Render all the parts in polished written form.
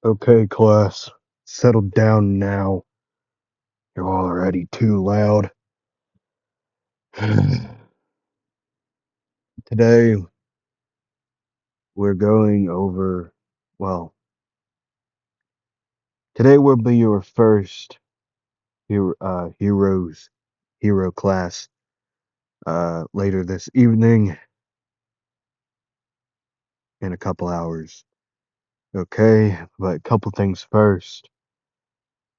Okay, class, settle down now. You're already too loud. Today, we're going over, well, today will be your first hero class, later this evening in a couple hours. Okay, but a couple things first.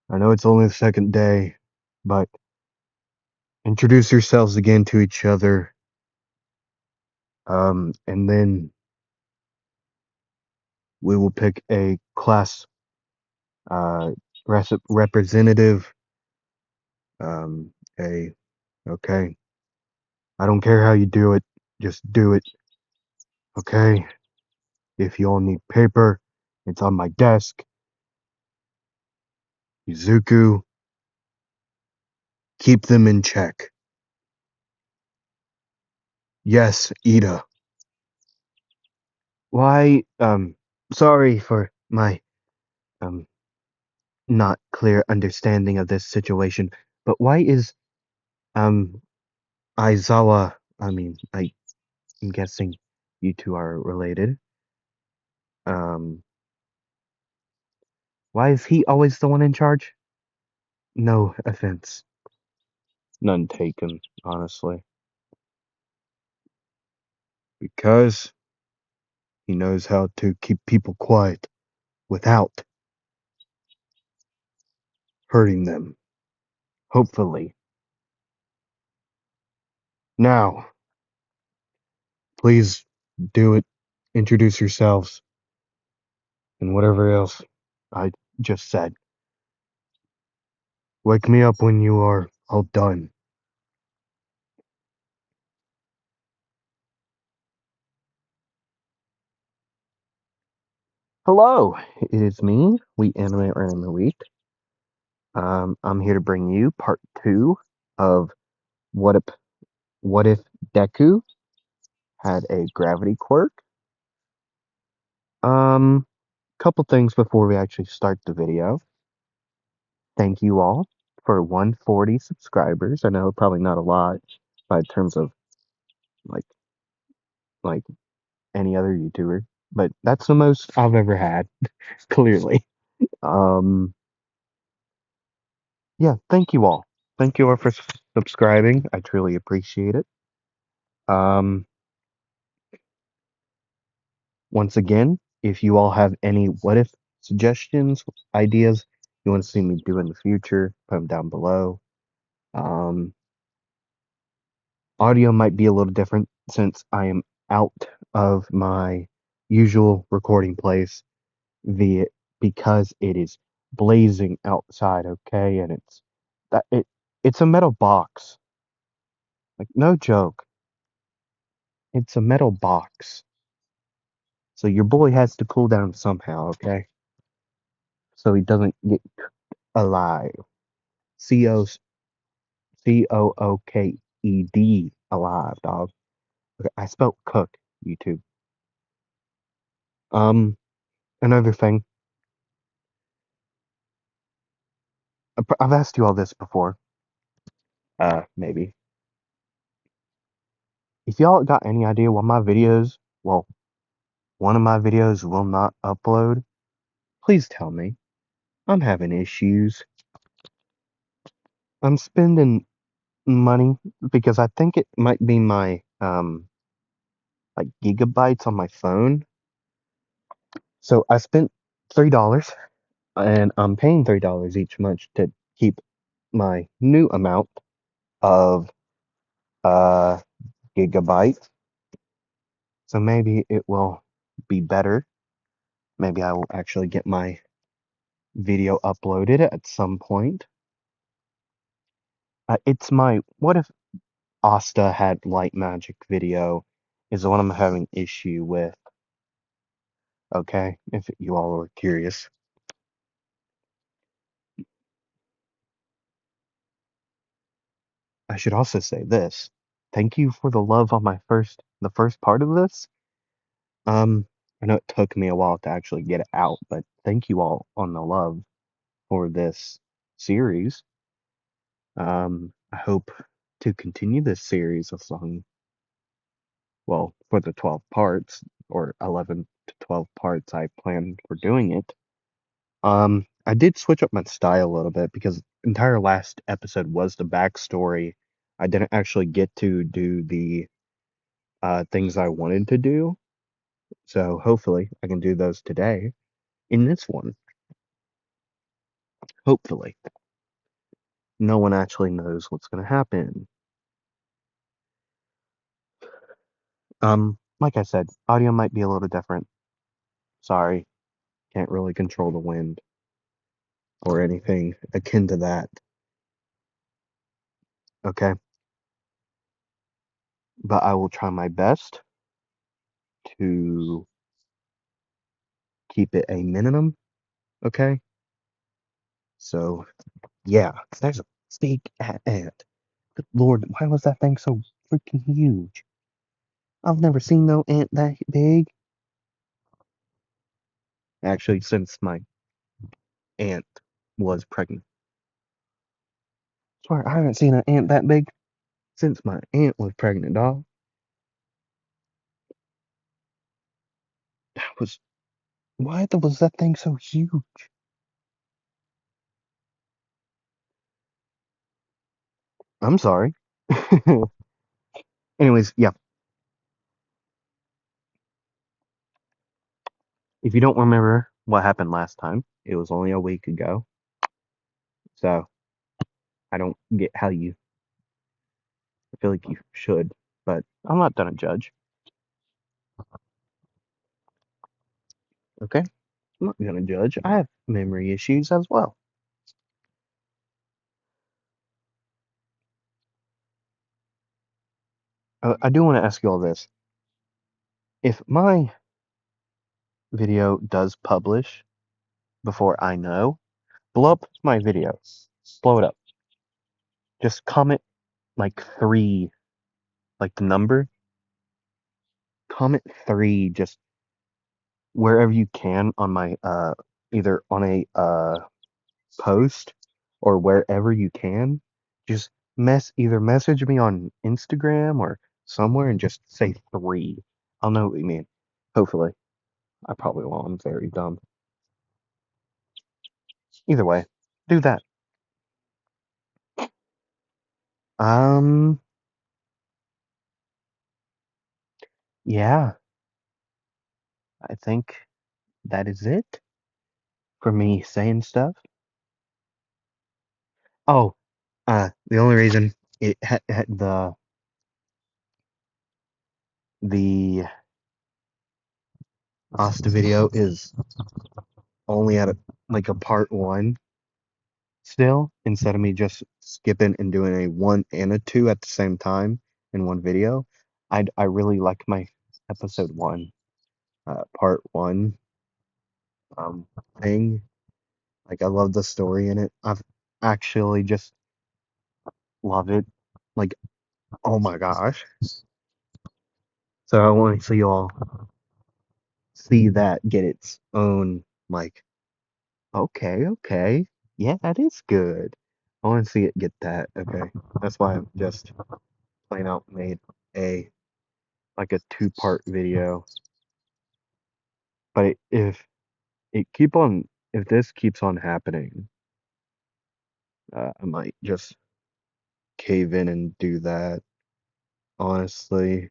I know it's only the second day, but introduce yourselves again to each other. And then we will pick a class uh, representative. Um, a okay. I don't care how you do it, just do it. Okay. If you all need paper, it's on my desk. Izuku, keep them in check. Yes, Ida. Why? Sorry for my um not clear understanding of this situation, but why is um Aizawa? I'm guessing you two are related. Um, why is he always the one in charge? No offense. None taken, honestly. Because he knows how to keep people quiet without hurting them. Hopefully. Now, please do it. Introduce yourselves and whatever else I just said. Wake me up when you are all done. Hello, it is me, We Anime Anime Week. I'm here to bring you part two of what if what if Deku had a gravity quirk. Um, Couple things before we actually start the video. Thank you all for 140 subscribers. I know probably not a lot by terms of like like any other YouTuber, but that's the most I've ever had, clearly. Um, yeah, thank you all. Thank you all for subscribing. I truly appreciate it. Um, Once again, if you all have any what if suggestions, ideas you want to see me do in the future, put them down below. Um, Audio might be a little different since I am out of my usual recording place via because it is blazing outside, okay? And it's a metal box. Like no joke. It's a metal box. So your boy has to cool down somehow, okay? So he doesn't get alive. C O Cooked alive, dog. Okay, I spelled cook, YouTube. Um, Another thing, I've asked you all this before. Maybe. If y'all got any idea why my videos, well, one of my videos will not upload, please tell me. I'm having issues. I'm spending money because I think it might be my like gigabytes on my phone. So I spent $3 and I'm paying $3 each month to keep my new amount of uh gigabytes. So maybe it will be better. Maybe I will actually get my video uploaded at some point. It's my what if Asta had light magic video is the one I'm having issue with. Okay, if you all are curious. I should also say this. Thank you for the love on the first part of this. I know it took me a while to actually get it out, but thank you all on the love for this series. I hope to continue this series as long, well, for the 12 parts or 11 to 12 parts I plan for doing it. I did switch up my style a little bit because entire last episode was the backstory. I didn't actually get to do the things I wanted to do, so hopefully I can do those today in this one. Hopefully, no one actually knows what's going to happen. Like I said, audio might be a little different. Sorry, can't really control the wind or anything akin to that. Okay, but I will try my best to keep it a minimum. Okay, so yeah, there's a big ant. Good Lord, why was that thing so freaking huge? I've never seen no ant that big. Actually, since my aunt was pregnant. Swear, I haven't seen an ant that big since my aunt was pregnant, dog. That was was that thing so huge? I'm sorry. Anyways, yeah. If you don't remember what happened last time, it was only a week ago. So I don't get how you I feel like you should, but I'm not gonna judge. Okay? I'm not gonna judge. I have memory issues as well. I do want to ask you all this. If my video does publish before I know, blow up my video. Blow it up. Just comment like 3, like the number. Comment 3 just wherever you can on my either on a post or wherever you can. Just either message me on Instagram or somewhere and just say 3. I'll know what you mean. Hopefully. I probably won't. I'm very dumb. Either way, do that. Um, yeah, I think that is it for me saying stuff. Oh, the only reason the Asta video is only at like a part 1 still, instead of me just skipping and doing a 1 and a 2 at the same time in one video. I really like my episode 1, part 1 um thing. Like I love the story in it. I've actually just love it. Like, oh my gosh. So I want to see y'all see that get its own, like, okay, okay. Yeah, that is good. I want to see it get that. Okay. That's why I'm just plain out made a like a 2-part video. But if this keeps on happening, I might just cave in and do that, honestly,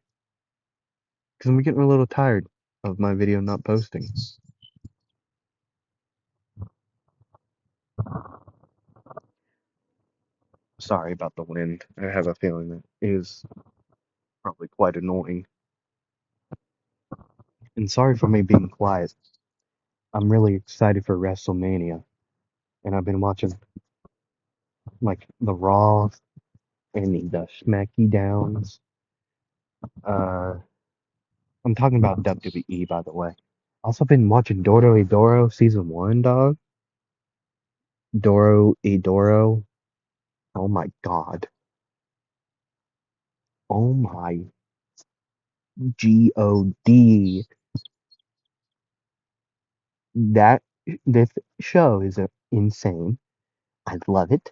because I'm getting a little tired of my video not posting. Sorry about the wind. I have a feeling that is probably quite annoying. And sorry for me being quiet. I'm really excited for WrestleMania, and I've been watching like the Raw and the Smacky Downs. Uh, I'm talking about WWE, by the way. Also been watching Doro Edoro season 1, dog. Doro Edoro. Oh my god. Oh my God. That This show is insane. I love it.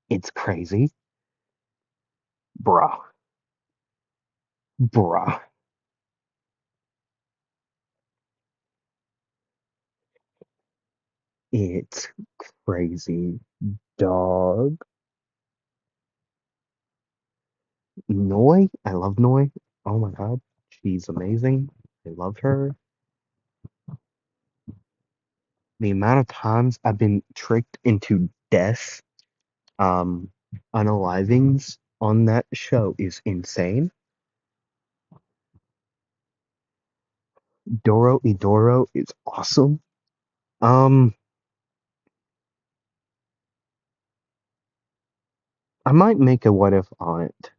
It's crazy. Bruh. Bruh. It's crazy. Dog. Noi. I love Noi. Oh my god. She's amazing. I love her. The amount of times I've been tricked into death, um, unalivings on that show is insane. Doro Idoro is awesome. Um, I might make a what if on it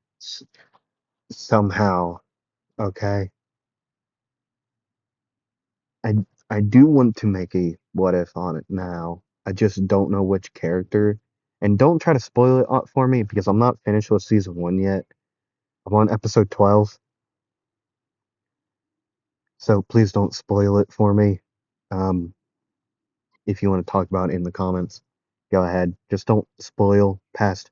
somehow. Okay, I I do want to make a what if on it now. I just don't know which character, and don't try to spoil it for me because I'm not finished with season 1 yet. I'm on episode 12, so please don't spoil it for me. Um, if you want to talk about it in the comments, go ahead. Just don't spoil past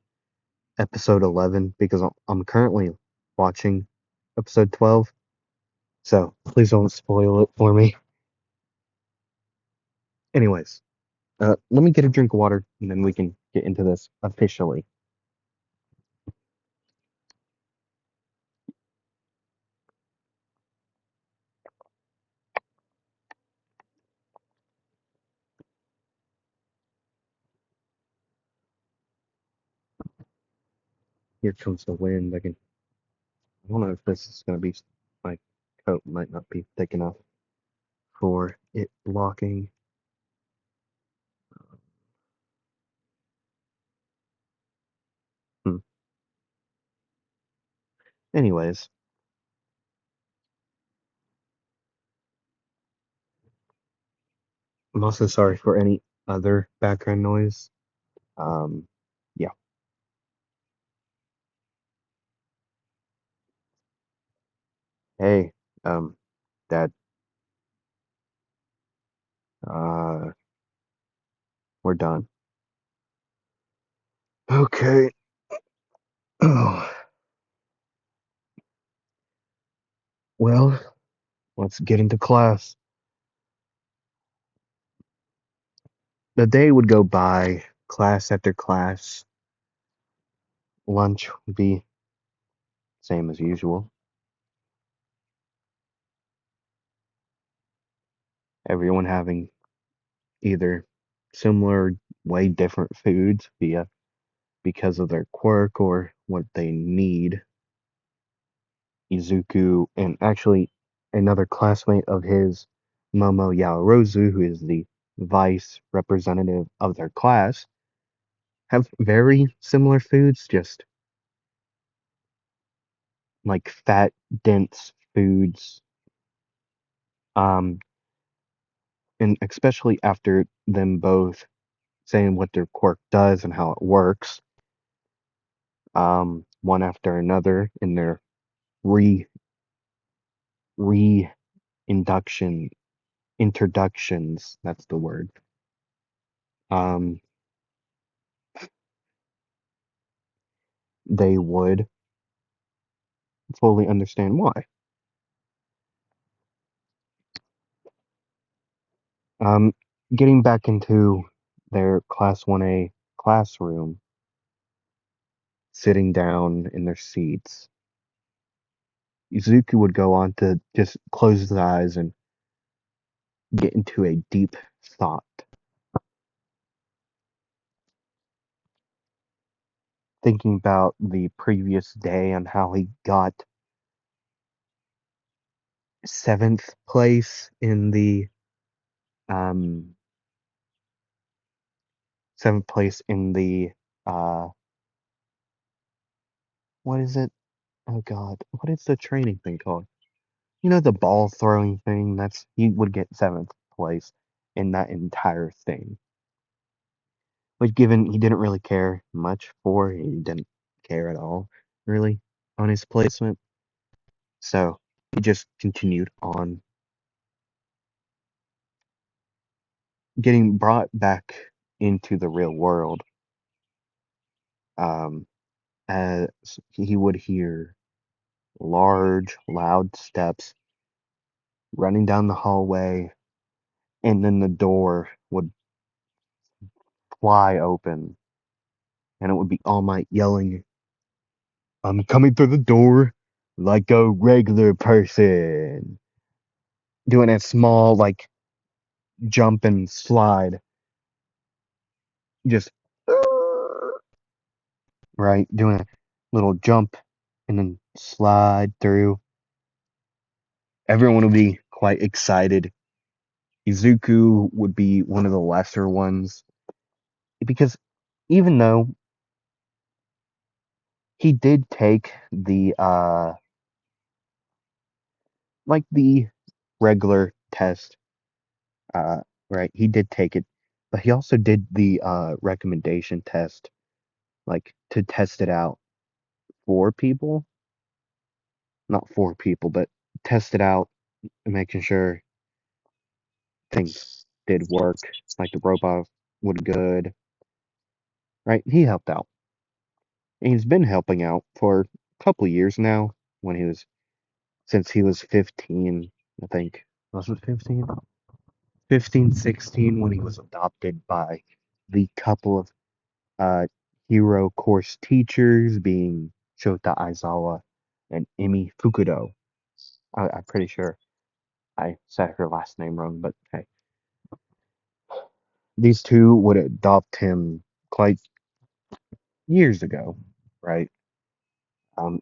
episode 11 because I'm currently watching episode 12. So please don't spoil it for me. Anyways, let me get a drink of water and then we can get into this officially. Here comes the wind. I don't know if this is going to be, my coat might not be thick enough for it blocking. Hmm. Anyways, I'm also sorry for any other background noise. Um, yeah. Hey, Dad, uh, we're done. Okay. Oh, well, let's get into class. The day would go by, class after class. Lunch would be same as usual. Everyone having either similar, way different foods via because of their quirk or what they need. Izuku and actually another classmate of his, Momo Yaoruzu, who is the vice representative of their class, have very similar foods, just like fat, dense foods. Um, and especially after them both saying what their quirk does and how it works, one after another in their re re-induction introductions. That's the word. Um, they would fully understand why. Um, Getting back into their class 1A classroom, sitting down in their seats, Izuku would go on to just close his eyes and get into a deep thought, thinking about the previous day and how he got seventh place in the um seventh place in the uh what is it? Oh God, what is the training thing called? You know, the ball throwing thing. That's he would get seventh place in that entire thing. But given he didn't really care much for, he didn't care at all really on his placement. So he just continued on. getting brought back into the real world, um, as he would hear large, loud steps running down the hallway, and then the door would fly open, and it would be All Might yelling, "I'm coming through the door like a regular person," doing a small, like, jump and slide, just, right, doing a little jump and then slide through. Everyone would be quite excited. Izuku would be one of the lesser ones because even though he did take the like the regular test, uh right, he did take it, but he also did the recommendation test, like to test it out for people, not for people, but test it out, making sure things did work, like the robot would good, right? He helped out. And he's been helping out for a couple of years now. When he was since he was 15, I think. Was it 15? 15, 16 when he was adopted by the couple of uh hero course teachers being Shota Aizawa and Emi Fukudo. I'm pretty sure I said her last name wrong, but hey. These two would adopt him quite years ago, right?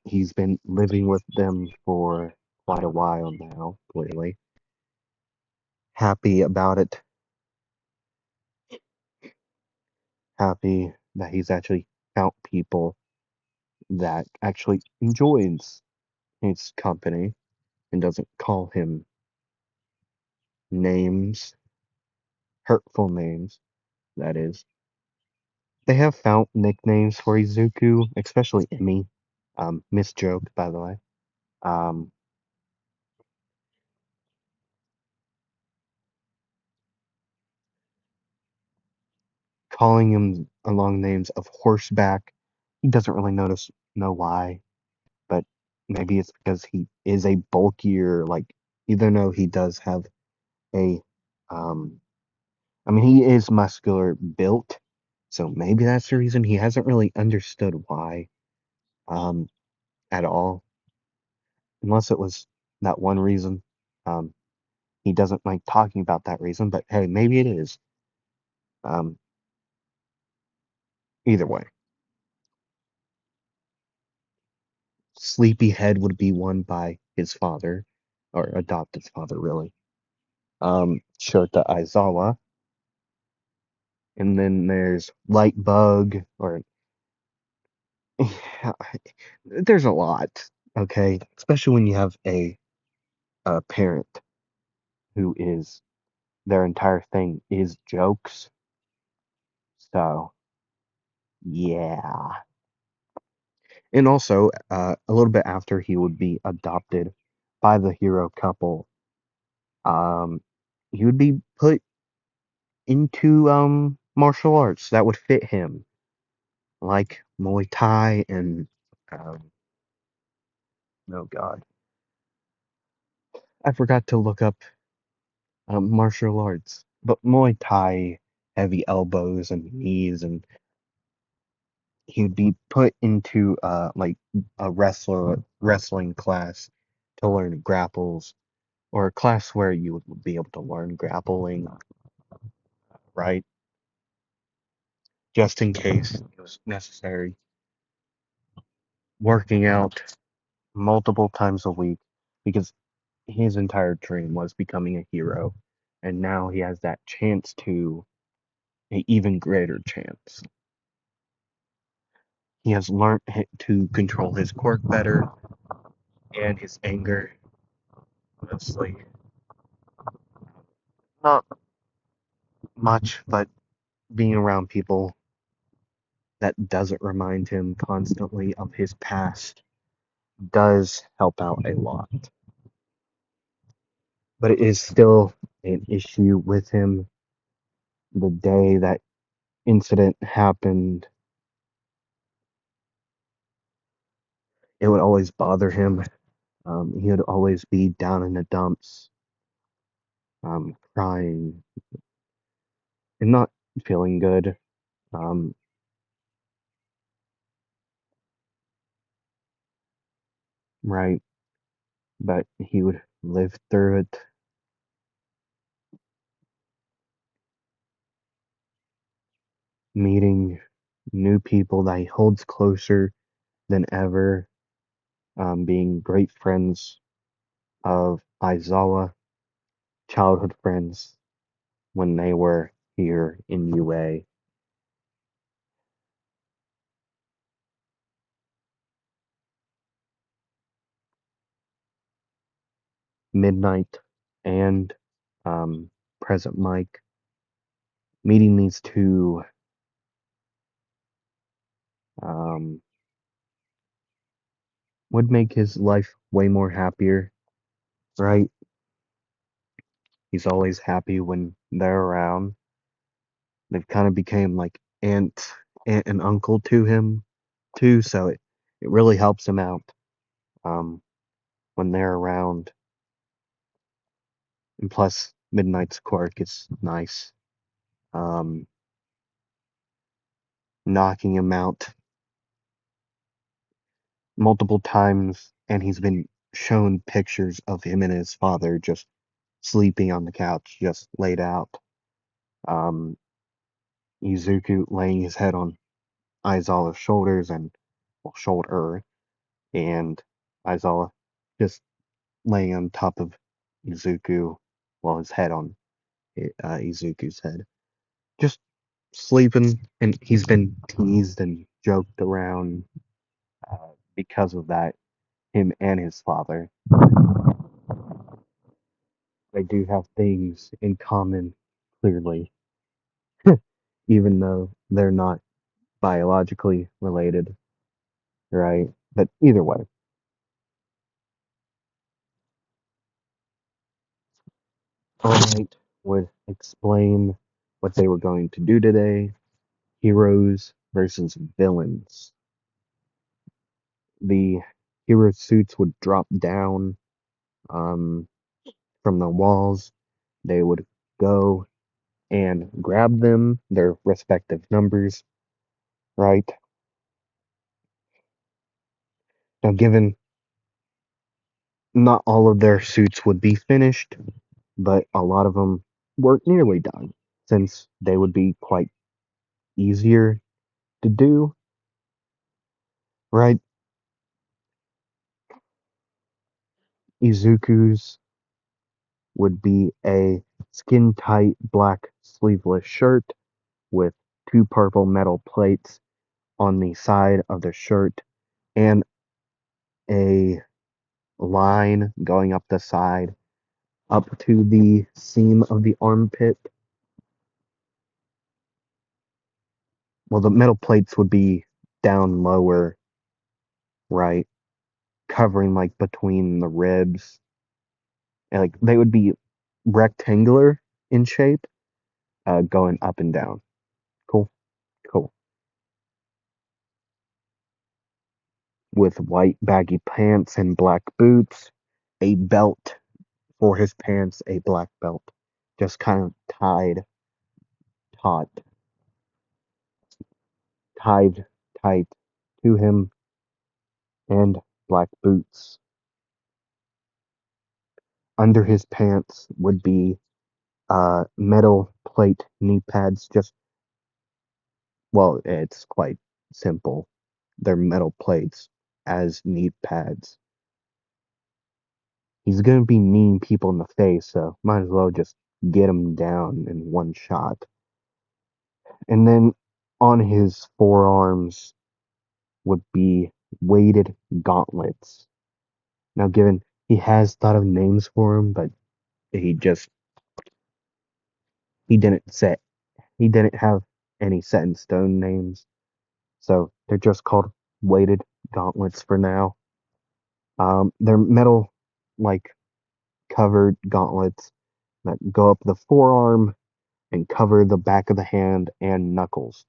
He's been living with them for quite a while now, clearly. Happy about it. Happy that he's actually found people that actually enjoys his company and doesn't call him names, hurtful names, that is. They have found nicknames for Izuku, especially Emmy. Miss Joke, by the way. Um, Calling him along names of horseback. He doesn't really know why, but maybe it's because he is a bulkier, like, even though he does have a, um, I mean, he is muscular built, so maybe that's the reason he hasn't really understood why, um, at all, unless it was that one reason. Um, he doesn't like talking about that reason, but hey, maybe it is. Um, Either way, Sleepyhead would be won by his father, or adopted father, really. Shota Aizawa, and then there's Lightbug, or there's a lot, okay? Especially when you have a parent who is their entire thing is jokes. So, yeah. And also, a little bit after he would be adopted by the hero couple, um, he would be put into martial arts that would fit him, like Muay Thai and oh God, I forgot to look up martial arts, but Muay Thai, heavy elbows and knees, and he'd be put into like a wrestling class to learn grapples, or a class where you would be able to learn grappling, right? Just in case it was necessary. Working out multiple times a week because his entire dream was becoming a hero, and now he has that chance to an even greater chance. He has learned to control his quirk better and his anger. Honestly, not much, but being around people that doesn't remind him constantly of his past does help out a lot. But it is still an issue with him the day that incident happened, it would always bother him. He would always be down in the dumps, crying and not feeling good. Um, right, but he would live through it, meeting new people that he holds closer than ever, being great friends of Aizawa, childhood friends when they were here in UA. Midnight and Present Mike, meeting these two um, would make his life way more happier, right? He's always happy when they're around. They've kind of became like aunt and uncle to him too, so it really helps him out um, when they're around. And plus, Midnight's Quirk is nice, um, knocking him out multiple times, and he's been shown pictures of him and his father just sleeping on the couch, just laid out. Um, Izuku laying his head on Aizawa's shoulders and well, shoulder, and Aizawa just laying on top of Izuku, well, his head on Izuku's head, just sleeping. And he's been teased and joked around because of that. Him and his father, they do have things in common, clearly, even though they're not biologically related, right? But either way, All Might would explain what they were going to do today. Heroes versus villains. The hero suits would drop down um, from the walls. They would go and grab them, their respective numbers, right? Now, given not all of their suits would be finished, but a lot of them were nearly done, since they would be quite easier to do, right? Izuku's would be a skin tight black sleeveless shirt with two purple metal plates on the side of the shirt and a line going up the side up to the seam of the armpit. Well, the metal plates would be down lower, right? Covering like between the ribs. And like they would be rectangular in shape, going up and down. Cool, cool. With white baggy pants and black boots, a belt for his pants, a black belt, just kind of taut, tied tight to him, and black boots. Under his pants would be metal plate knee pads. Just well, it's quite simple. They're metal plates as knee pads. He's gonna be kneeing people in the face, so might as well just get him down in one shot. And then on his forearms would be weighted gauntlets. Now, given he has thought of names for him, but he just he didn't set he didn't have any set in stone names, so they're just called weighted gauntlets for now. They're metal like covered gauntlets that go up the forearm and cover the back of the hand and knuckles.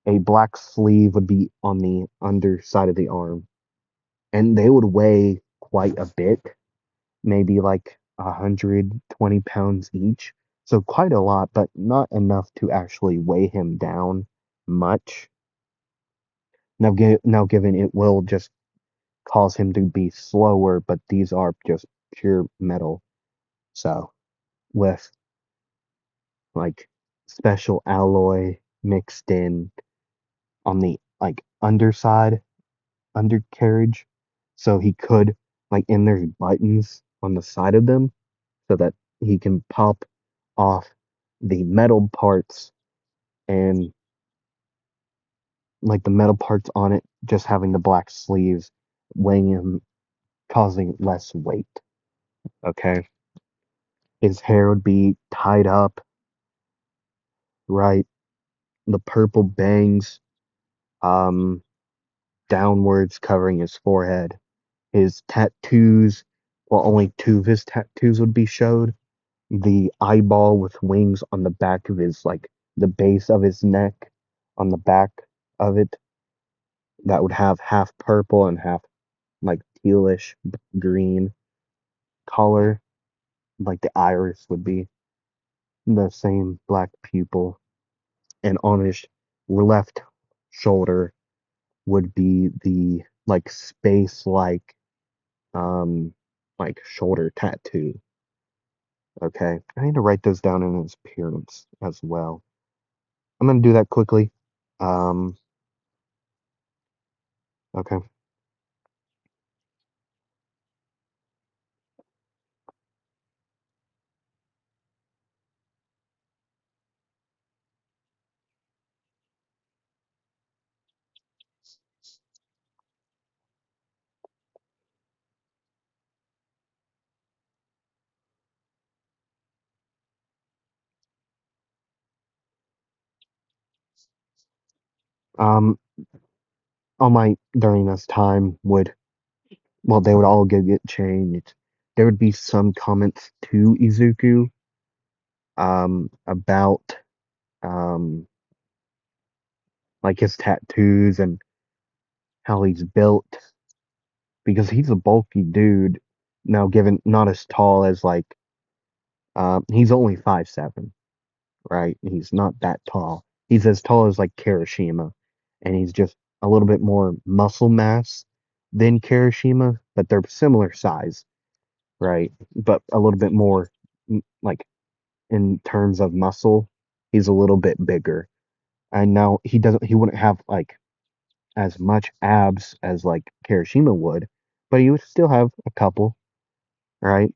A black sleeve would be on the underside of the arm, and they would weigh quite a bit, maybe like 120 pounds each. So quite a lot, but not enough to actually weigh him down much. Now, given it will just cause him to be slower, but these are just pure metal. So with like special alloy mixed in on the like underside, undercarriage, so he could like and there's buttons on the side of them so that he can pop off the metal parts and like the metal parts on it just having the black sleeves weighing him causing less weight. Okay. His hair would be tied up, right? The purple bangs um downwards covering his forehead. His tattoos, well only two of his tattoos would be showed. The eyeball with wings on the back of his like the base of his neck on the back of it that would have half purple and half like tealish green color, like the iris would be the same black pupil. And on his left shoulder would be the like space like shoulder tattoo. Okay. I need to write those down in his appearance as well. I'm gonna do that quickly. Um, okay. Um, all my during this time would well, they would all get changed. There would be some comments to Izuku about um like his tattoos and how he's built because he's a bulky dude. Now, given not as tall as like he's only 5'7", right? He's not that tall. He's as tall as like Kirishima, and he's just a little bit more muscle mass than Kirishima, but they're similar size, right? But a little bit more like in terms of muscle, he's a little bit bigger. And now he wouldn't have like as much abs as like Kirishima would, but he would still have a couple, right?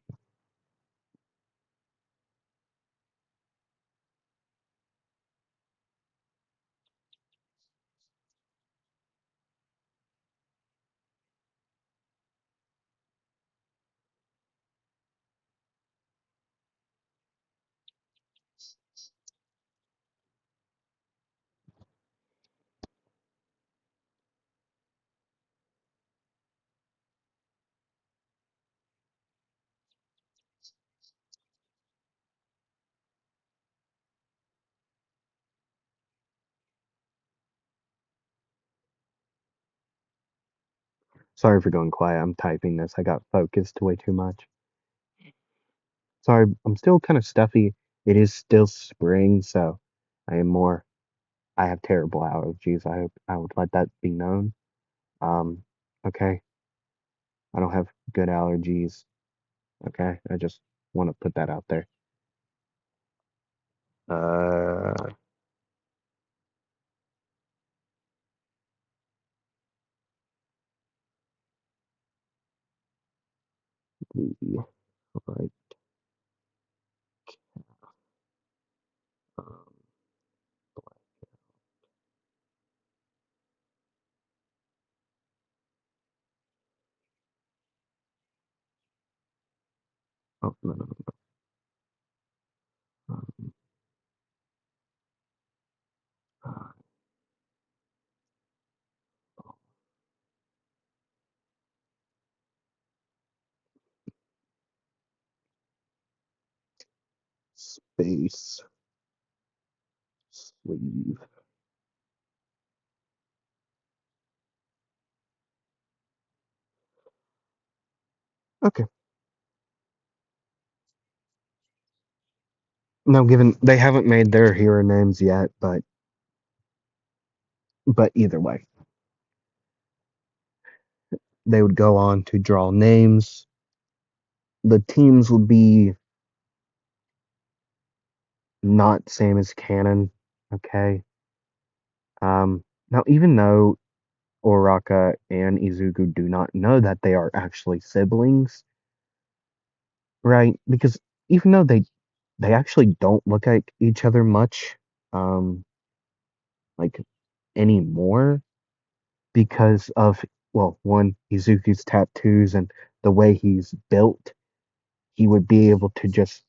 Sorry for going quiet. I'm typing this. I got focused way too much. Sorry, I'm still kind of stuffy. It is still spring, so I am more. I have terrible allergies. I hope I would let that be known. Um, okay. I don't have good allergies. Okay. I just want to put that out there. Uh, the right. Um, oh no no no. Um, uh, space. sleeve. Okay. Now, given they haven't made their hero names yet, but either way, they would go on to draw names. The teams would be not same as canon. Okay. Now, even though Oraka and Izuku do not know that they are actually siblings, right? Because even though they actually don't look at each other much, um, like anymore, because of, well, one, Izuku's tattoos and the way he's built, he would be able to just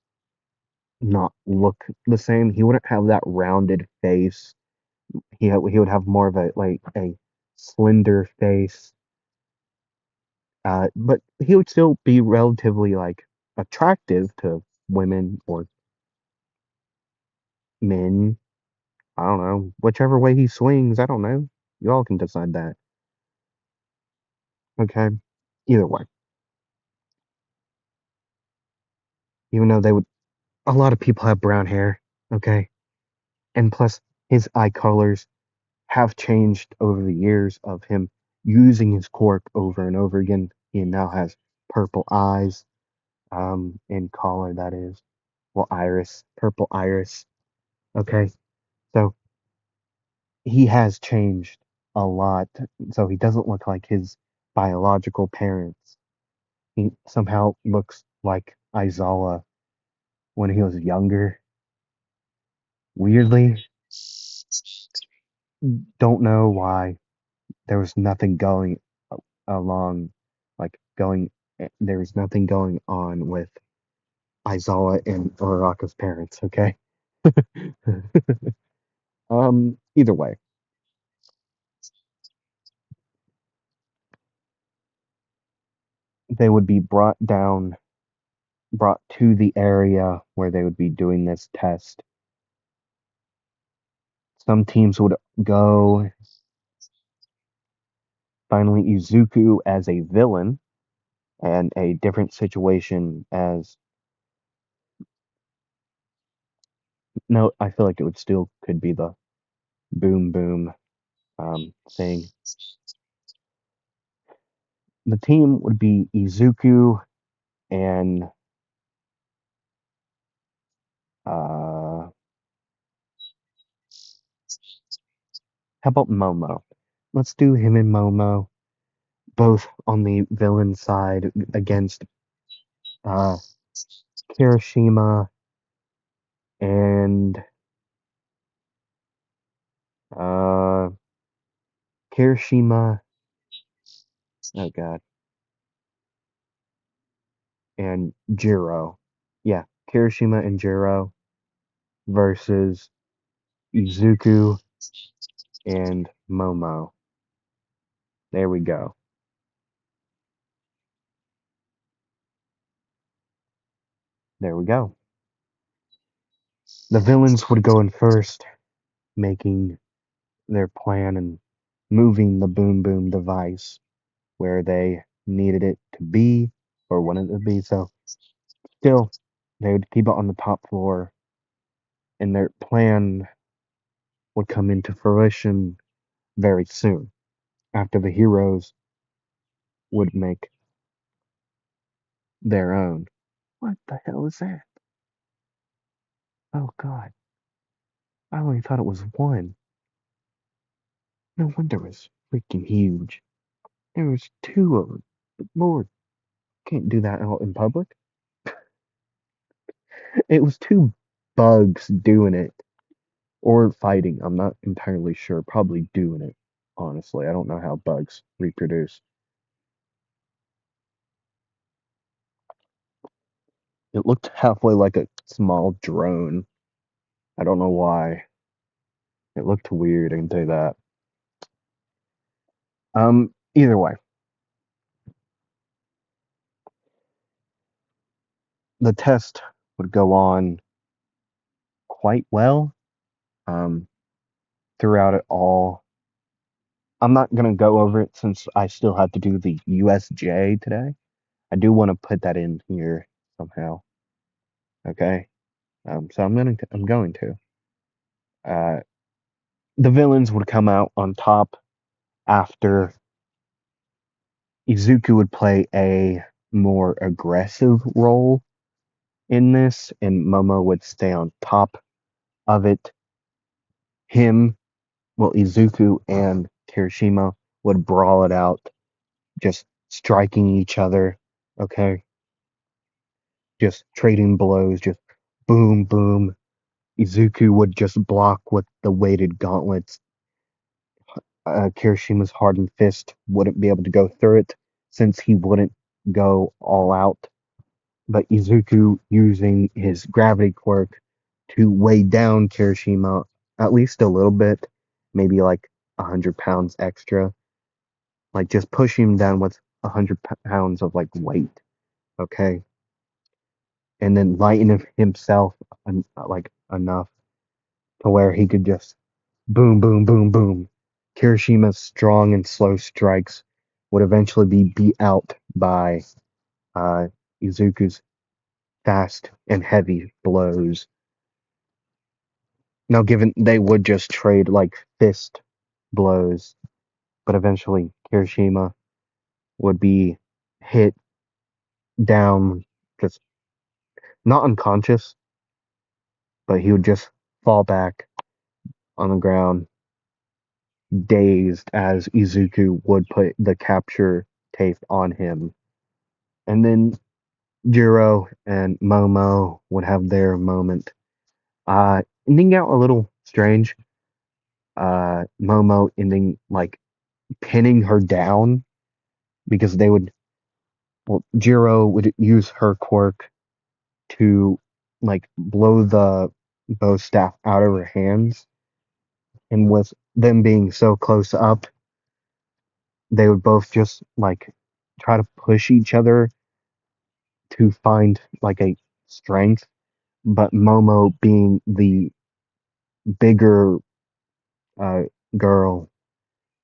not look the same. He wouldn't have that rounded face. He would have more of a slender face. But he would still be relatively like attractive to women or men. I don't know. Whichever way he swings, I don't know. You all can decide that. Okay. Either way. Even though they would, a lot of people have brown hair. Okay. And plus, his eye colors have changed over the years of him using his quirk over and over again. He now has purple eyes, in color, that is. Well, iris, purple iris. Okay. So he has changed a lot. So he doesn't look like his biological parents. He somehow looks like Aizawa when he was younger. Weirdly, don't know why. There was nothing going along, like going. There was nothing going on with Aizawa and Uraraka's parents. Okay. Either way, they would be brought to the area where they would be doing this test. Some teams would go. Finally, Izuku as a villain and a different situation as, no, I feel like it would still could be the boom boom thing. The team would be Izuku and how about Momo? Let's do him and Momo both on the villain side against uh Kirishima and uh Kirishima, oh god, and Jiro. Yeah, Kirishima and Jiro versus Izuku and Momo. There we go. There we go. The villains would go in first, making their plan and moving the boom boom device where they needed it to be or wanted it to be. So still, they would keep it on the top floor, and their plan would come into fruition very soon after the heroes would make their own. What the hell is that? Oh god, I only thought it was one. No wonder it's freaking huge. There was two of them. Lord, can't do that out in public. It was two bugs doing it or fighting. I'm not entirely sure. Probably doing it. Honestly, I don't know how bugs reproduce. It looked halfway like a small drone. I don't know why. It looked weird, I can tell you that. Either way, the test would go on quite well. throughout it all. I'm not gonna go over it since I still have to do the USJ today. I do want to put that in here somehow. Okay. So I'm going to. Uh, the villains would come out on top after Izuku would play a more aggressive role in this, and Momo would stay on top of it. Him, well, Izuku and Kirishima would brawl it out, just striking each other. Okay, just trading blows, just boom, boom. Izuku would just block with the weighted gauntlets. Kirishima's hardened fist wouldn't be able to go through it since he wouldn't go all out. But Izuku using his gravity quirk to weigh down Kirishima at least a little bit, maybe like 100 pounds extra, like just push him down with 100 pounds of like weight, okay, and then lighten himself like enough to where he could just boom, boom, boom, boom. Kirishima's strong and slow strikes would eventually be beat out by uh, Izuku's fast and heavy blows. Now, given they would just trade like fist blows, but eventually Kirishima would be hit down, just not unconscious, but he would just fall back on the ground, dazed, as Izuku would put the capture tape on him. And then Jiro and Momo would have their moment. Ending out a little strange. Momo ending like pinning her down because they would, well, Jiro would use her quirk to like blow the bow staff out of her hands, and with them being so close up, they would both just like try to push each other to find like a strength. But Momo, being the bigger uh, girl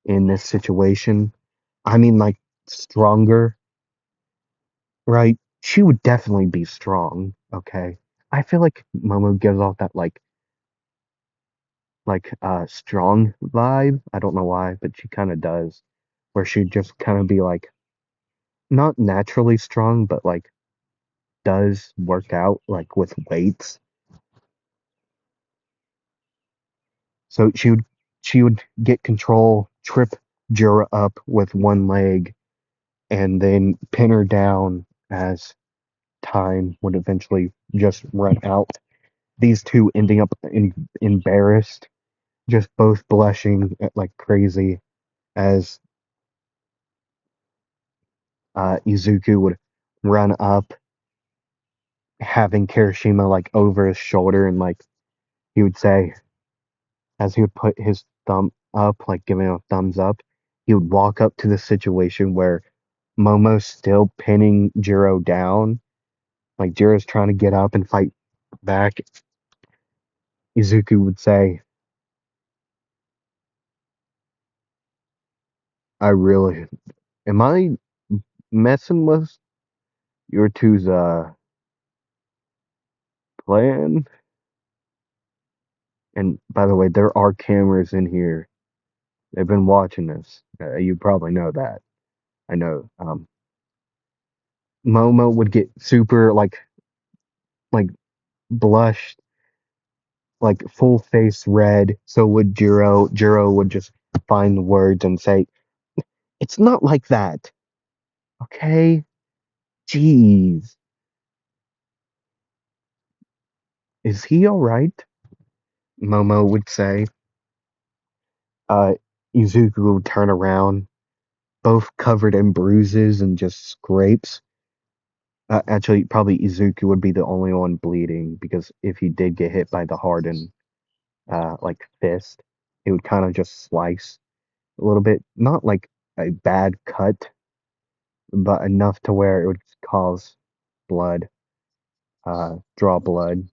in this situation, I mean, like stronger, right? She would definitely be strong. Okay, I feel like Momo gives off that strong vibe. I don't know why, but she kind of does. Where she'd just kind of be like not naturally strong, but like does work out like with weights. So she would get control, trip Jura up with one leg, and then pin her down as time would eventually just run out. These two ending up embarrassed, just both blushing like crazy as Izuku would run up, having Kirishima like over his shoulder, and like he would say, as he would put his thumb up, like giving a thumbs up, he would walk up to the situation where Momo's still pinning Jiro down. Like Jiro's trying to get up and fight back. Izuku would say, I really, am I messing with your two's plan? And by the way, there are cameras in here. They've been watching this. You probably know that. I know. Momo would get super like blush, like full face red. So would Jiro. Jiro would just find the words and say, "It's not like that, okay? Jeez, is he all right?" Momo would say. Uh, Izuku would turn around, both covered in bruises and just scrapes. Actually, probably Izuku would be the only one bleeding because if he did get hit by the hardened like fist, it would kind of just slice a little bit, not like a bad cut, but enough to where it would cause blood, draw blood.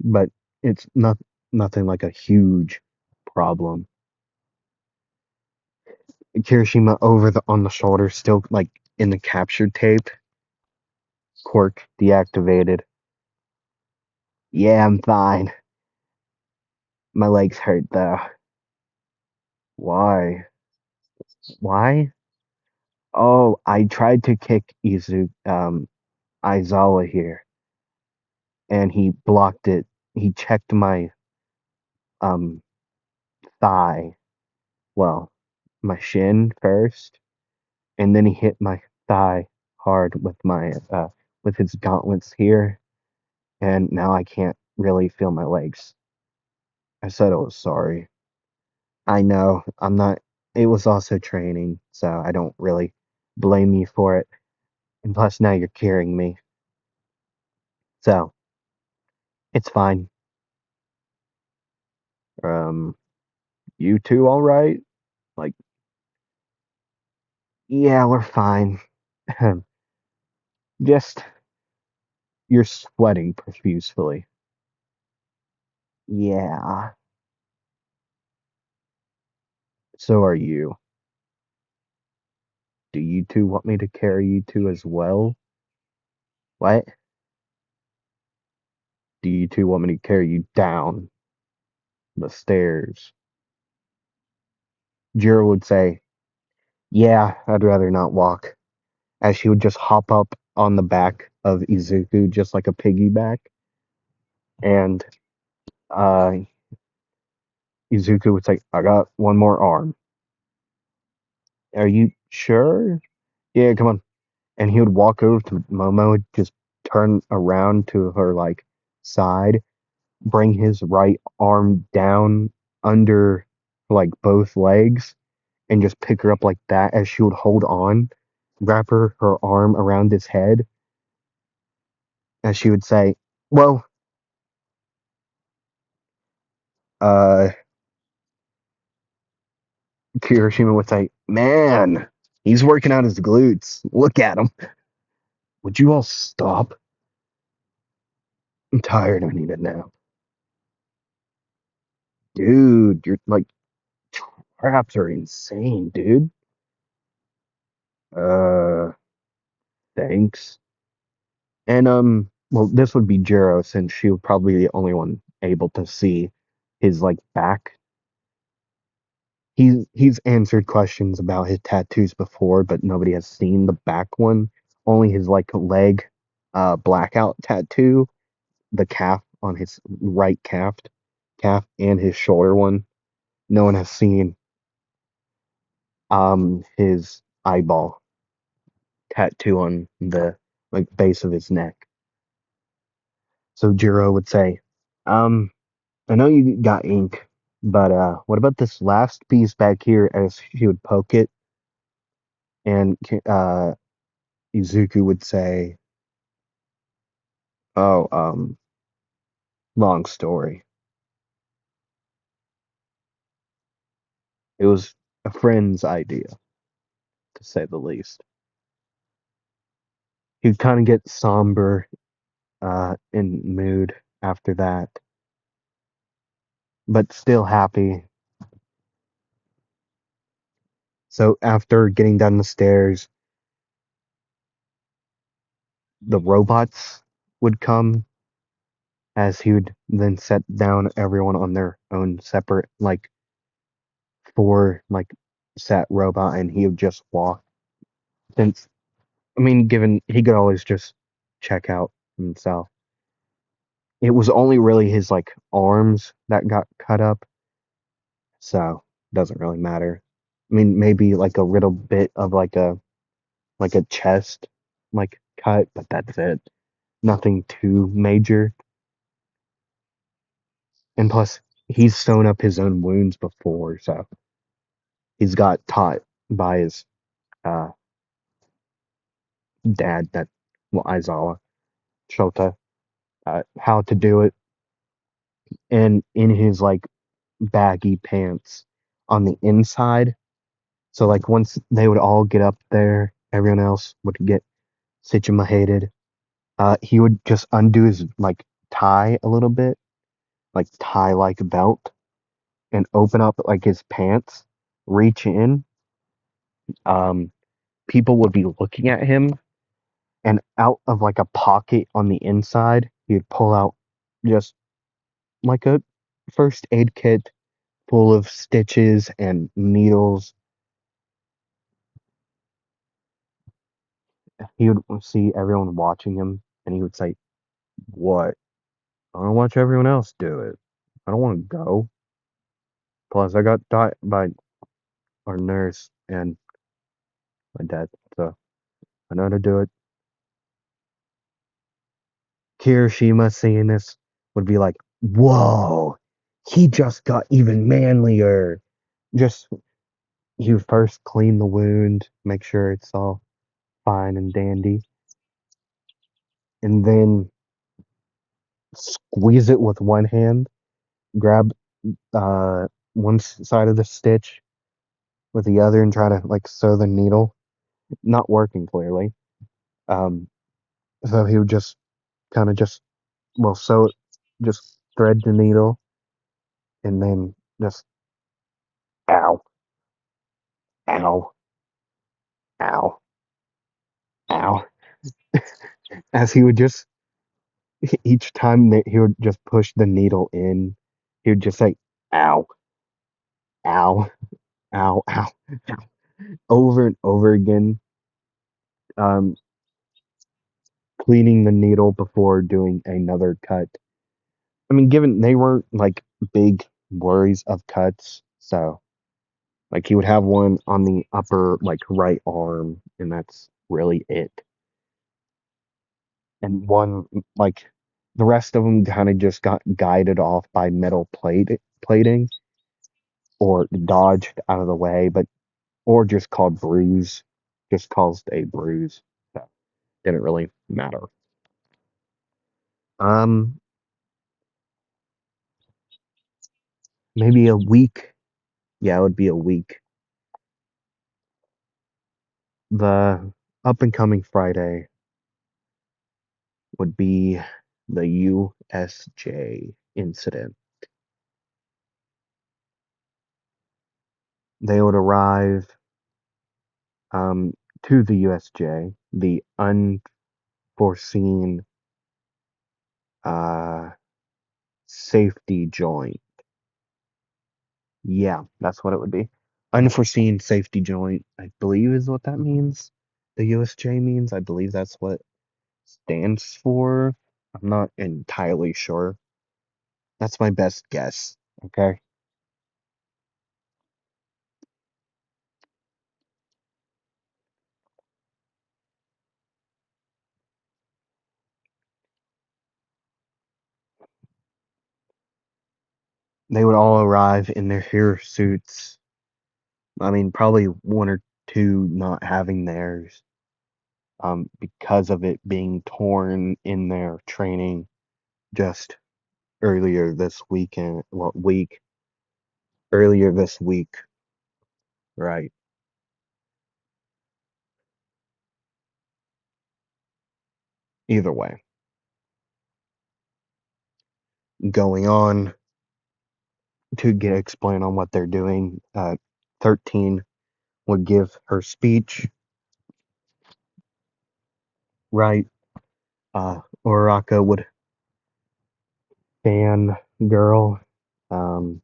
But it's nothing like a huge problem. Kirishima over the on the shoulder, still like in the captured tape. Quirk deactivated. Yeah, I'm fine. My legs hurt though. Why? Why? Oh, I tried to kick Aizawa here, and he blocked it. He checked my um thigh. Well, my shin first, and then he hit my thigh hard with his gauntlets here, and now I can't really feel my legs. I said I was sorry. I know I'm not. It was also training, so I don't really blame you for it. And plus, now you're carrying me, so it's fine. Um, you two, all right? Like, yeah, we're fine. Just you're sweating profusely. Yeah, so are you. Do you two want me to carry you two as well? What? Do you two want me to carry you down the stairs? Jiro would say, yeah, I'd rather not walk. As she would just hop up on the back of Izuku just like a piggyback. And uh, Izuku would say, I got one more arm. Are you sure? Yeah, come on. And he would walk over to Momo, just turn around to her like side, bring his right arm down under like both legs, and just pick her up like that as she would hold on, wrap her arm around his head, as she would say, well, uh, Kirishima would say, man, he's working out his glutes. Look at him. Would you all stop? I'm tired. I need a nap. Dude, you're like, traps are insane, dude. Uh, thanks. And, well, this would be Jiro since she would probably be the only one able to see his, like, back. He's answered questions about his tattoos before, but nobody has seen the back one. Only his, like, leg, blackout tattoo, the calf on his right calf, and his shoulder one. No one has seen his eyeball tattoo on the like base of his neck. So Jiro would say, um, I know you got ink, but what about this last piece back here? As she would poke it, and Izuku would say, "Oh, long story. It was a friend's idea, to say the least." He'd kind of get somber in mood after that, but still happy. So after getting down the stairs, the robots would come as he would then set down everyone on their own separate, like, four, like, set robot, and he would just walk. Since, I mean, given he could always just check out himself. It was only really his, like, arms that got cut up, so doesn't really matter. I mean, maybe like a little bit of like a chest like cut, but that's it. Nothing too major. And plus, he's sewn up his own wounds before, so he's got taught by his uh, dad, that, well, Aizawa Shota, how to do it. And in his like baggy pants on the inside. So like once they would all get up there, everyone else would get situated. He would just undo his like tie a little bit, like tie like belt, and open up like his pants, reach in, Um, People would be looking at him, and out of like a pocket on the inside, he'd pull out just like a first aid kit full of stitches and needles. He would see everyone watching him, and he would say, "What? I don't watch everyone else do it. I don't want to go. Plus, I got taught by our nurse and my dad, so I know how to do it." Kirishima seeing this would be like, "Whoa, he just got even manlier." Just you first clean the wound, make sure it's all fine and dandy, and then squeeze it with one hand, grab one side of the stitch with the other, and try to like sew the needle. Not working clearly. Um, so he would just kind of just sew it, just thread the needle, and then just ow, ow, ow, ow, as he would just each time that he would just push the needle in, he would just say ow, ow, ow, ow, ow, over and over again, um, cleaning the needle before doing another cut. I mean, given they weren't like big worries of cuts, so like he would have one on the upper like right arm, and that's really it. And one like the rest of them kind of just got guided off by metal plating or dodged out of the way, but or just called bruise, just caused a bruise. So didn't really matter. Um, Maybe a week. Yeah, it would be a week. The up and coming Friday would be the USJ incident. They would arrive um, to the USJ, the unforeseen uh, safety joint. Yeah, that's what it would be. Unforeseen safety joint, I believe is what that means. The USJ means. I believe that's what stands for. I'm not entirely sure. That's my best guess. Okay. They would all arrive in their hero suits. I mean, probably one or two not having theirs, because of it being torn in their training just earlier this weekend. What week? Earlier this week, right? Either way, going on to get explain on what they're doing. 13 would give her speech, right? Uraraka would fan girl um,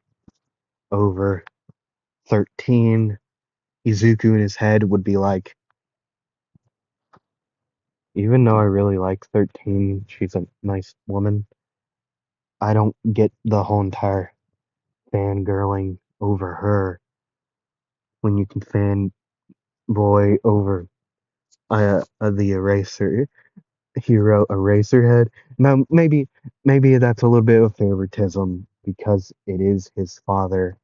over 13. Izuku in his head would be like, even though I really like 13, she's a nice woman. I don't get the whole entire fangirling over her when you can fanboy over the eraser hero Eraserhead. Now maybe that's a little bit of favoritism because it is his father,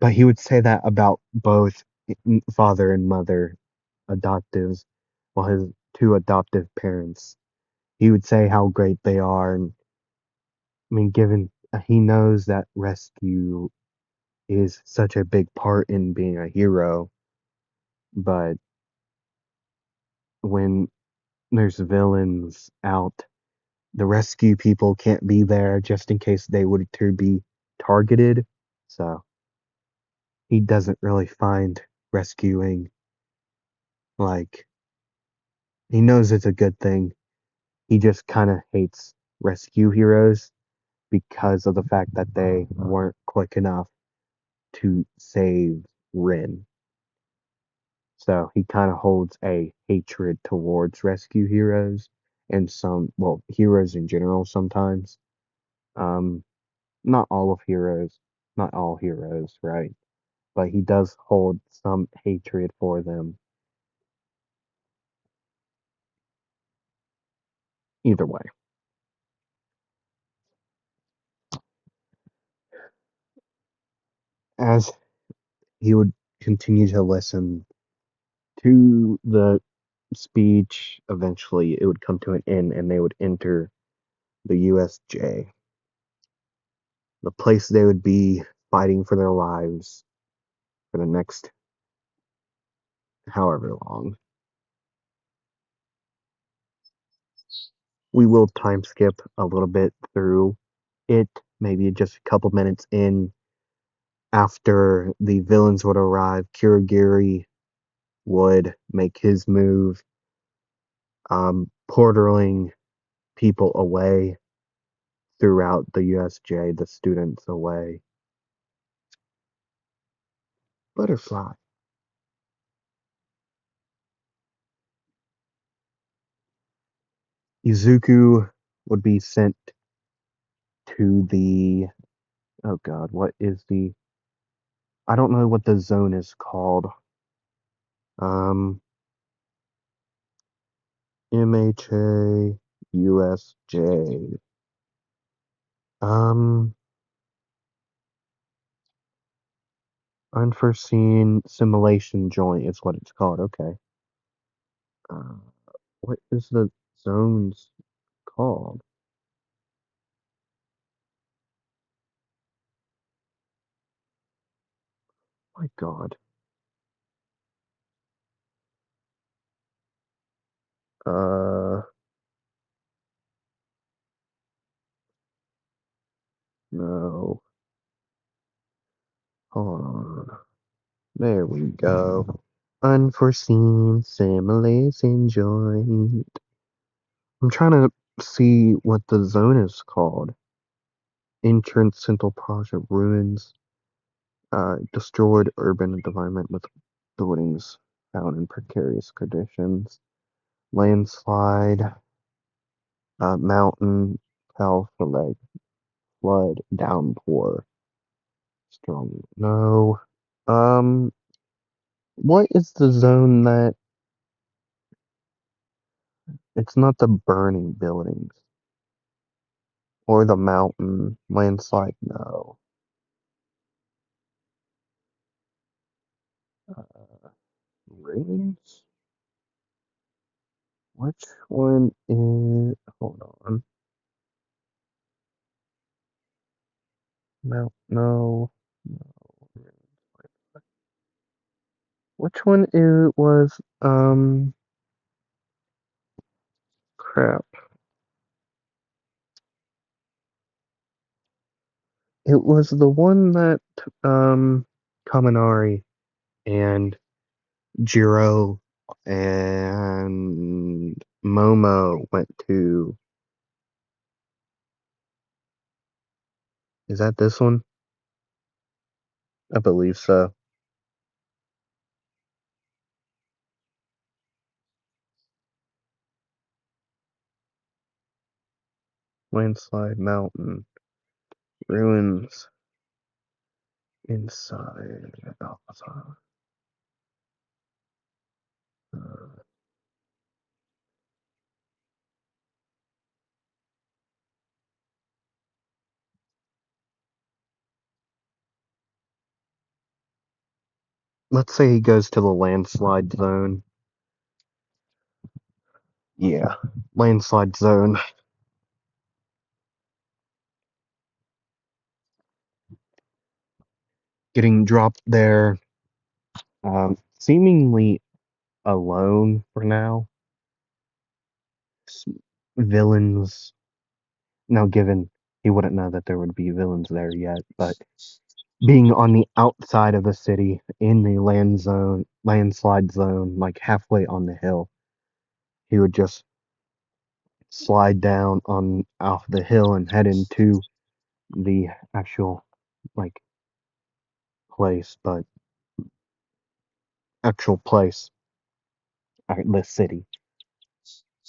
but he would say that about both father and mother adoptives, well his two adoptive parents. He would say how great they are, and I mean given he knows that rescue is such a big part in being a hero, but when there's villains out, the rescue people can't be there just in case they would to be targeted. So he doesn't really find rescuing. Like, he knows it's a good thing. He just kind of hates rescue heroes because of the fact that they weren't quick enough to save Rin. So he kind of holds a hatred towards rescue heroes and well, heroes in general sometimes. Um, not all of heroes, not all heroes, right? But he does hold some hatred for them either way. As he would continue to listen to the speech, eventually it would come to an end and they would enter the USJ, the place they would be fighting for their lives for the next however long. We will time skip a little bit through it, maybe just a couple minutes in after the villains would arrive. Kirigiri would make his move, portaling people away throughout the USJ, the students away. Butterfly. Izuku would be sent to the, oh god, what is I don't know what the zone is called. Um, MHA USJ. Um, Unforeseen Simulation Joint is what it's called. Okay. Uh, what is the zones called? My god. Uh, no. Hold on. There we go. Unforeseen Simulation Joint. I'm trying to see what the zone is called. Entrance Central Project Ruins. Destroyed urban environment with buildings found in precarious conditions. Landslide. Mountain. Fell for like flood. Downpour. Strong. No. Um. What is the zone that? It's not the burning buildings or the mountain landslide. No. Uh, Ruins. Which one is? Hold on. No, no, no. Which one is was crap. It was the one that Kaminari and Jiro and Momo went to. Is that this one? I believe so. Landslide Mountain. Ruins inside. Uh, let's say he goes to the landslide zone. Yeah, landslide zone. Getting dropped there, seemingly alone for now. S- Villains. Now, given he wouldn't know that there would be villains there yet, but being on the outside of the city in the landslide zone, like halfway on the hill, he would just slide down on off the hill and head into the actual like place, but actual place, the city.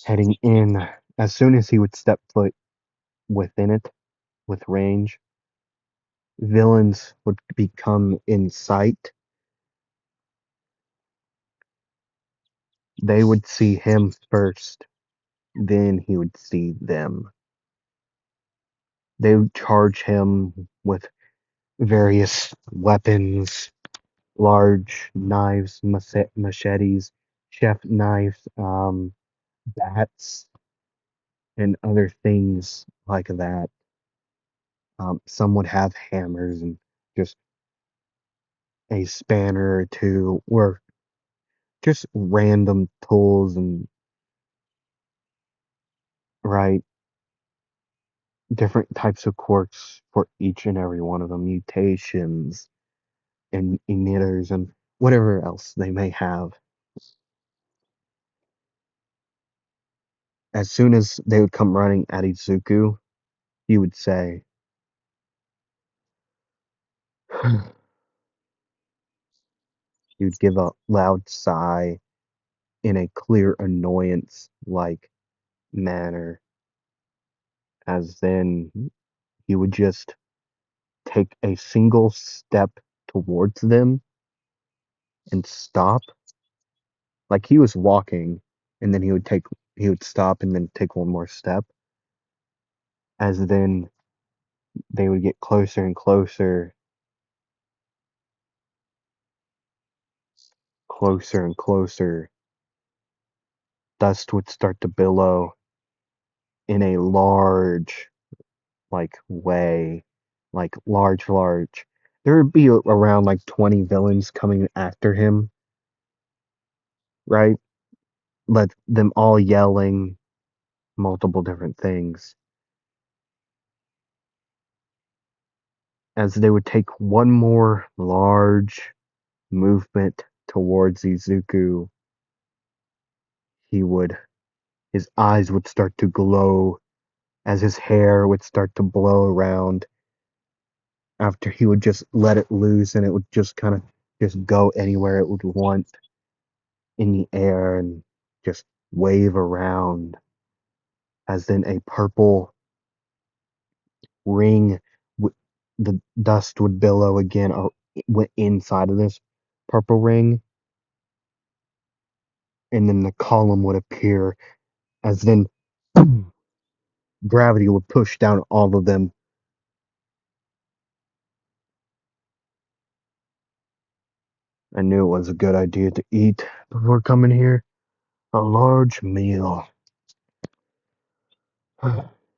Heading in, as soon as he would step foot within it with range, villains would become in sight. They would see him first, then he would see them. They would charge him with various weapons, large knives, machetes, chef knives, bats, and other things like that. Some would have hammers and just a spanner or two, or just random tools and right different types of quirks for each and every one of them, mutations and emitters and whatever else they may have. As soon as they would come running at Izuku, he would say, he would give a loud sigh in a clear annoyance like manner, as then he would just take a single step towards them and stop. Like he was walking, and then he would stop and then take one more step, as then they would get closer and closer, closer and closer. Dust would start to billow in a large, like, way, like, large. There would be around like 20 villains coming after him, right? But them all yelling multiple different things. As they would take one more large movement towards Izuku, he would, his eyes would start to glow as his hair would start to blow around after he would just let it loose and it would just kind of just go anywhere it would want in the air and just wave around as then a purple ring the dust would billow again went inside of this purple ring and then the column would appear as then gravity would push down all of them. I knew it was a good idea to eat before coming here. A large meal.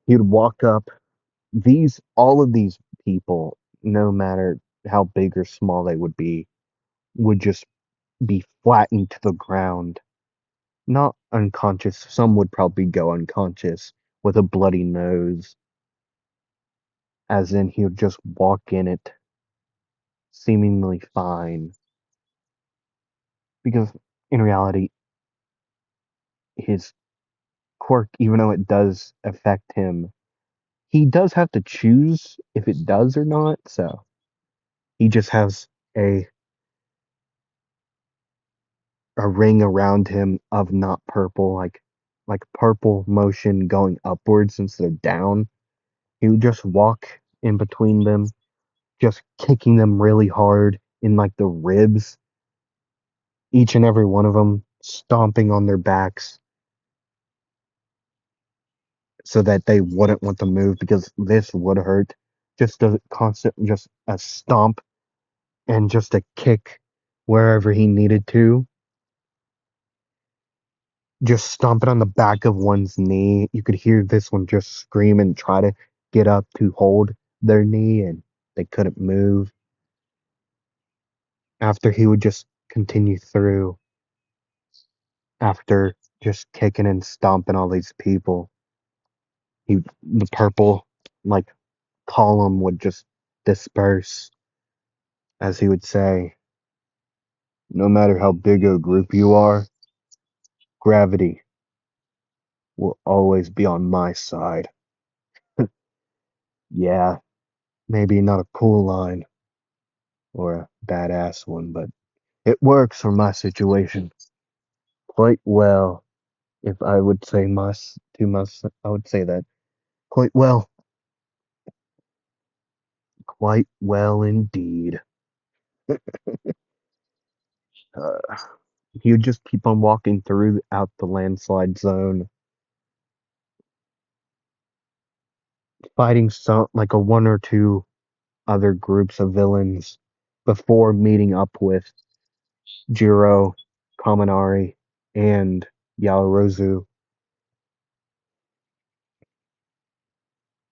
He'd walk up. All of these people, no matter how big or small they would just be flattened to the ground. Not unconscious. Some would probably go unconscious with a bloody nose, as in he would just walk in it, seemingly fine. Because in reality, his quirk, even though it does affect him, he does have to choose if it does or not. So he just has a a ring around him of not purple, like purple motion going upwards instead of down. He would just walk in between them, just kicking them really hard in like the ribs, each and every one of them, stomping on their backs so that they wouldn't want to move because this would hurt. Just a constant, just a stomp and just a kick wherever he needed to. Just stomping on the back of one's knee. You could hear this one just scream and try to get up to hold their knee, and they couldn't move. After he would just continue through, after just kicking and stomping all these people, the purple like column would just disperse, As he would say, no matter how big a group you are, gravity will always be on my side. Yeah, maybe not a cool line or a badass one, but it works for my situation quite well. If I would say I would say that quite well, quite well indeed. Uh, he would just keep on walking throughout the landslide zone, fighting some like a one or two other groups of villains before meeting up with Jiro, Kaminari, and Yaoruzu.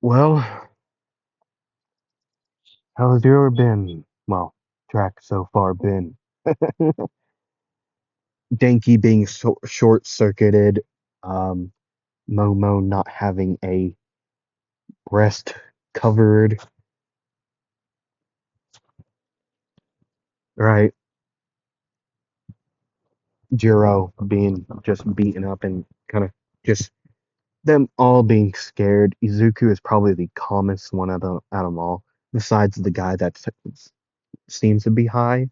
Well, how's your been? Well, track so far been? Denki being short circuited, um, Momo not having a breast covered, right? Jiro being just beaten up and kind of just them all being scared. Izuku is probably the calmest one out of them all, besides the guy that seems to be high.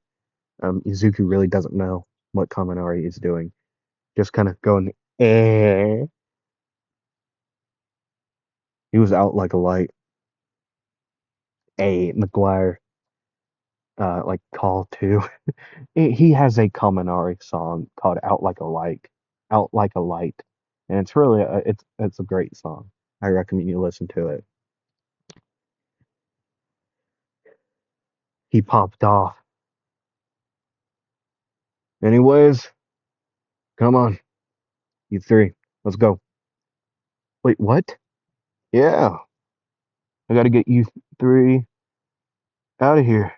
Izuku really doesn't know what Kaminari is doing. Just kind of going, eh. He was out like a light. McGuire, like call to. He has a Kaminari song called Out Like a Light," and it's really it's a great song. I recommend you listen to it. He popped off. Anyways, come on, you three, let's go. Wait, what? Yeah, I gotta get you three out of here.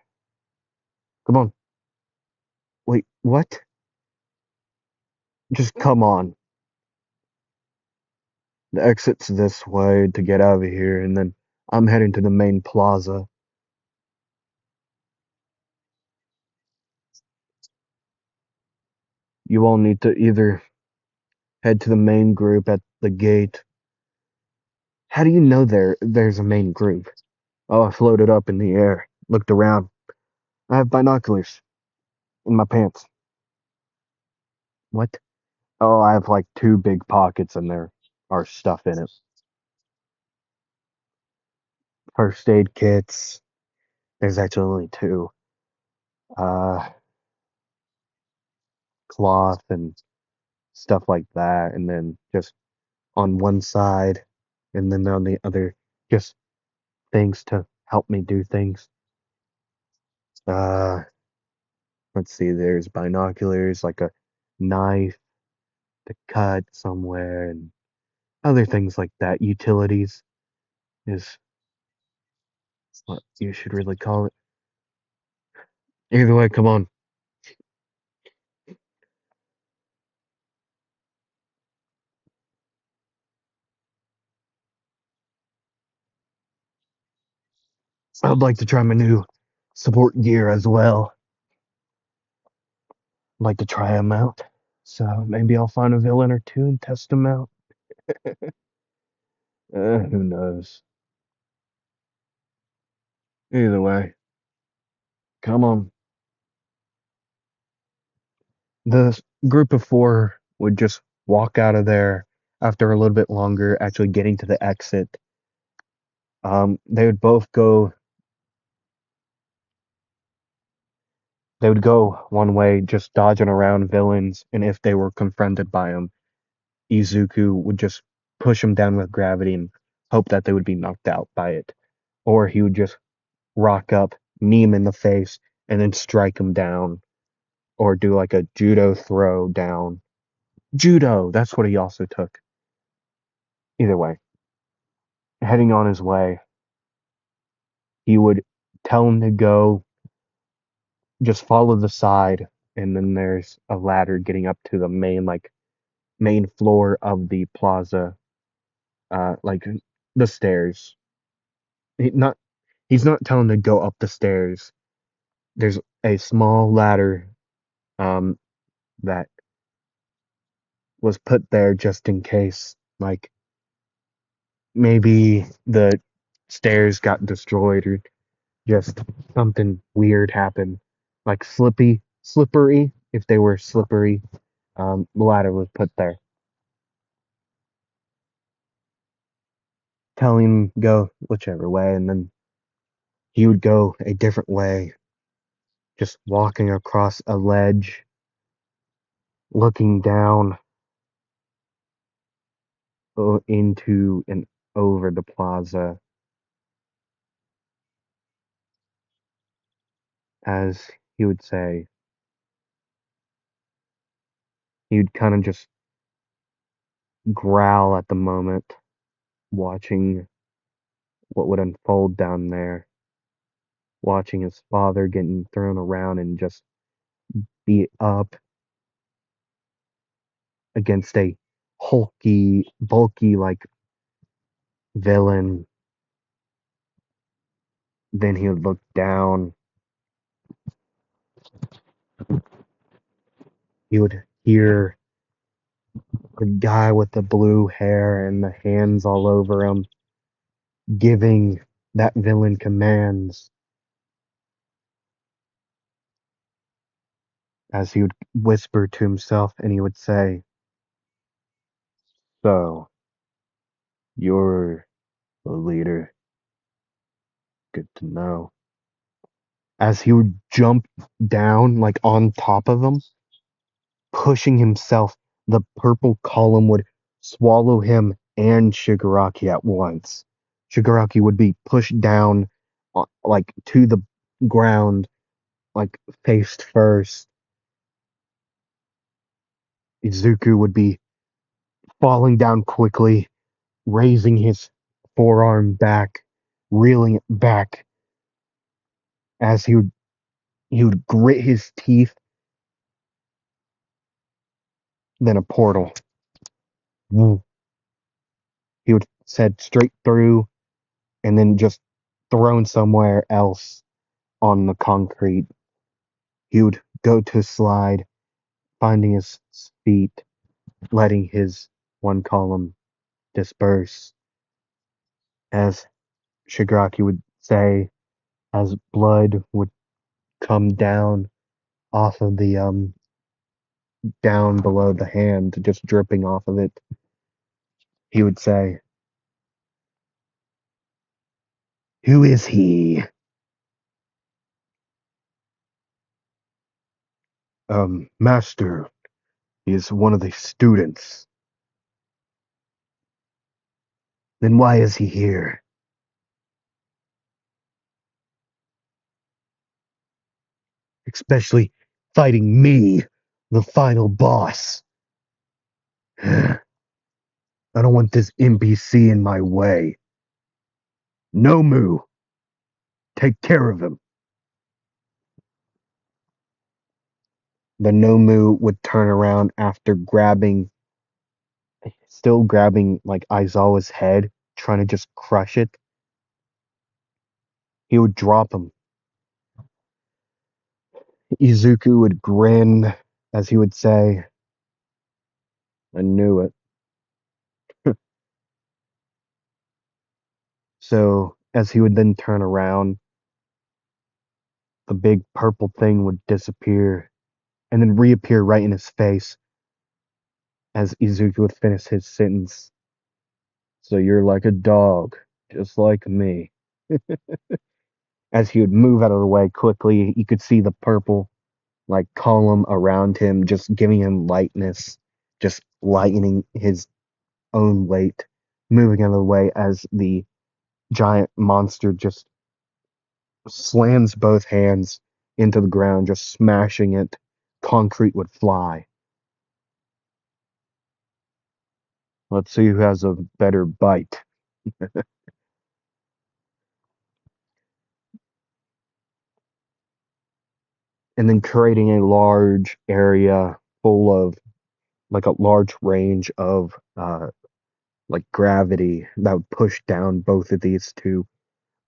Come on. Wait, what? Just come on. The exit's this way to get out of here, and then I'm heading to the main plaza. You all need to either head to the main group at the gate. How do you know there's a main group? Oh, I floated up in the air, looked around. I have binoculars in my pants. What? Oh, I have like two big pockets and there are stuff in it. First aid kits. There's actually only two. Uh, Cloth and stuff like that, and then just on one side, and then on the other, just things to help me do things. Uh, let's see. There's binoculars, like a knife to cut somewhere, and other things like that. Utilities is what you should really call it. Either way, come on. I'd like to try my new support gear as well. I'd like to try them out. So maybe I'll find a villain or two and test them out. Who knows? Either way, come on. The group of four would just walk out of there after a little bit longer, actually getting to the exit. They would both go. They would go one way, just dodging around villains, and if they were confronted by them, Izuku would just push them down with gravity and hope that they would be knocked out by it. Or he would just rock up, knee him in the face, and then strike him down. Or do like a judo throw down. Judo! That's what he also took. Either way, heading on his way, he would tell him to go, just follow the side, and then there's a ladder getting up to the main floor of the plaza, like the stairs. He not he's not telling to go up the stairs. there's a small ladder um, that was put there just in case, like maybe the stairs got destroyed or just something weird happened, like slippery. If they were slippery, the ladder was put there, telling him go whichever way, and then he would go a different way, just walking across a ledge, looking down into and over the plaza as he would say. He would kind of just growl at the moment, watching what would unfold down there, watching his father getting thrown around and just beat up against a hulky, bulky like villain. Then he would look down. He would hear the guy with the blue hair and the hands all over him giving that villain commands as he would whisper to himself and he would say, "So, you're the leader. Good to know." As he would jump down, like on top of him, pushing himself, the purple column would swallow him and Shigaraki at once. Shigaraki would be pushed down, like to the ground, like face first. Izuku would be falling down quickly, raising his forearm back, reeling it back as he would grit his teeth. Then a portal. He would head straight through and then just thrown somewhere else on the concrete. He would go to slide, finding his feet, letting his one column disperse. As Shigaraki would say, as blood would come down off of the down below the hand, just dripping off of it, he would say, "Who is he?" Master, he is one of the students. Then why is he here? Especially fighting me, the final boss. I don't want this NPC in my way. Nomu, take care of him. The Nomu would turn around after still grabbing like Aizawa's head, trying to just crush it. He would drop him. Izuku would grin as he would say, "I knew it." So, as he would then turn around, the big purple thing would disappear and then reappear right in his face as Izuku would finish his sentence. "So you're like a dog, just like me." As he would move out of the way quickly, you could see the purple like column around him just giving him lightness, just lightening his own weight, moving out of the way as the giant monster just slams both hands into the ground, just smashing it. Concrete would fly. Let's see who has a better bite. And then creating a large area full of like a large range of like gravity that would push down both of these two.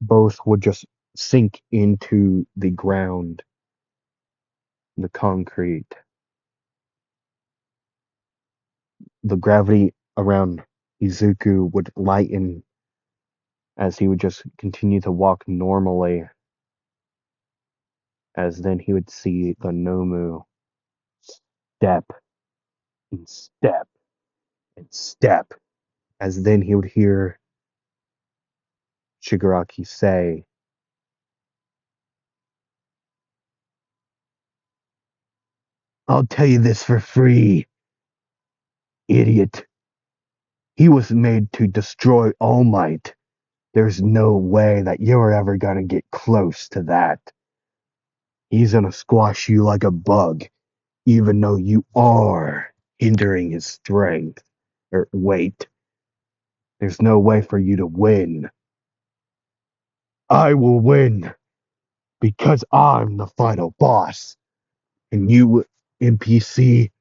Both would just sink into the ground. the concrete, the gravity around Izuku would lighten as he would just continue to walk normally, as then he would see the Nomu step and step and step, as then he would hear Shigaraki say, "I'll tell you this for free, idiot. He was made to destroy All Might. There's no way that you're ever gonna get close to that. He's gonna squash you like a bug, even though you are hindering his strength or weight. There's no way for you to win. I will win because I'm the final boss, and you, NPC,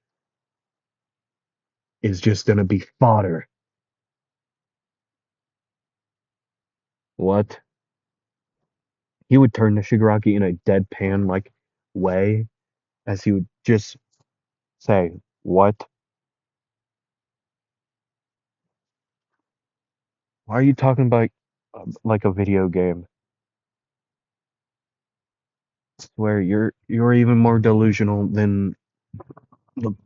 is just gonna be fodder." What? He would turn to Shigaraki in a deadpan like way as he would just say, "What? Why are you talking about like a video game? I swear you're even more delusional than the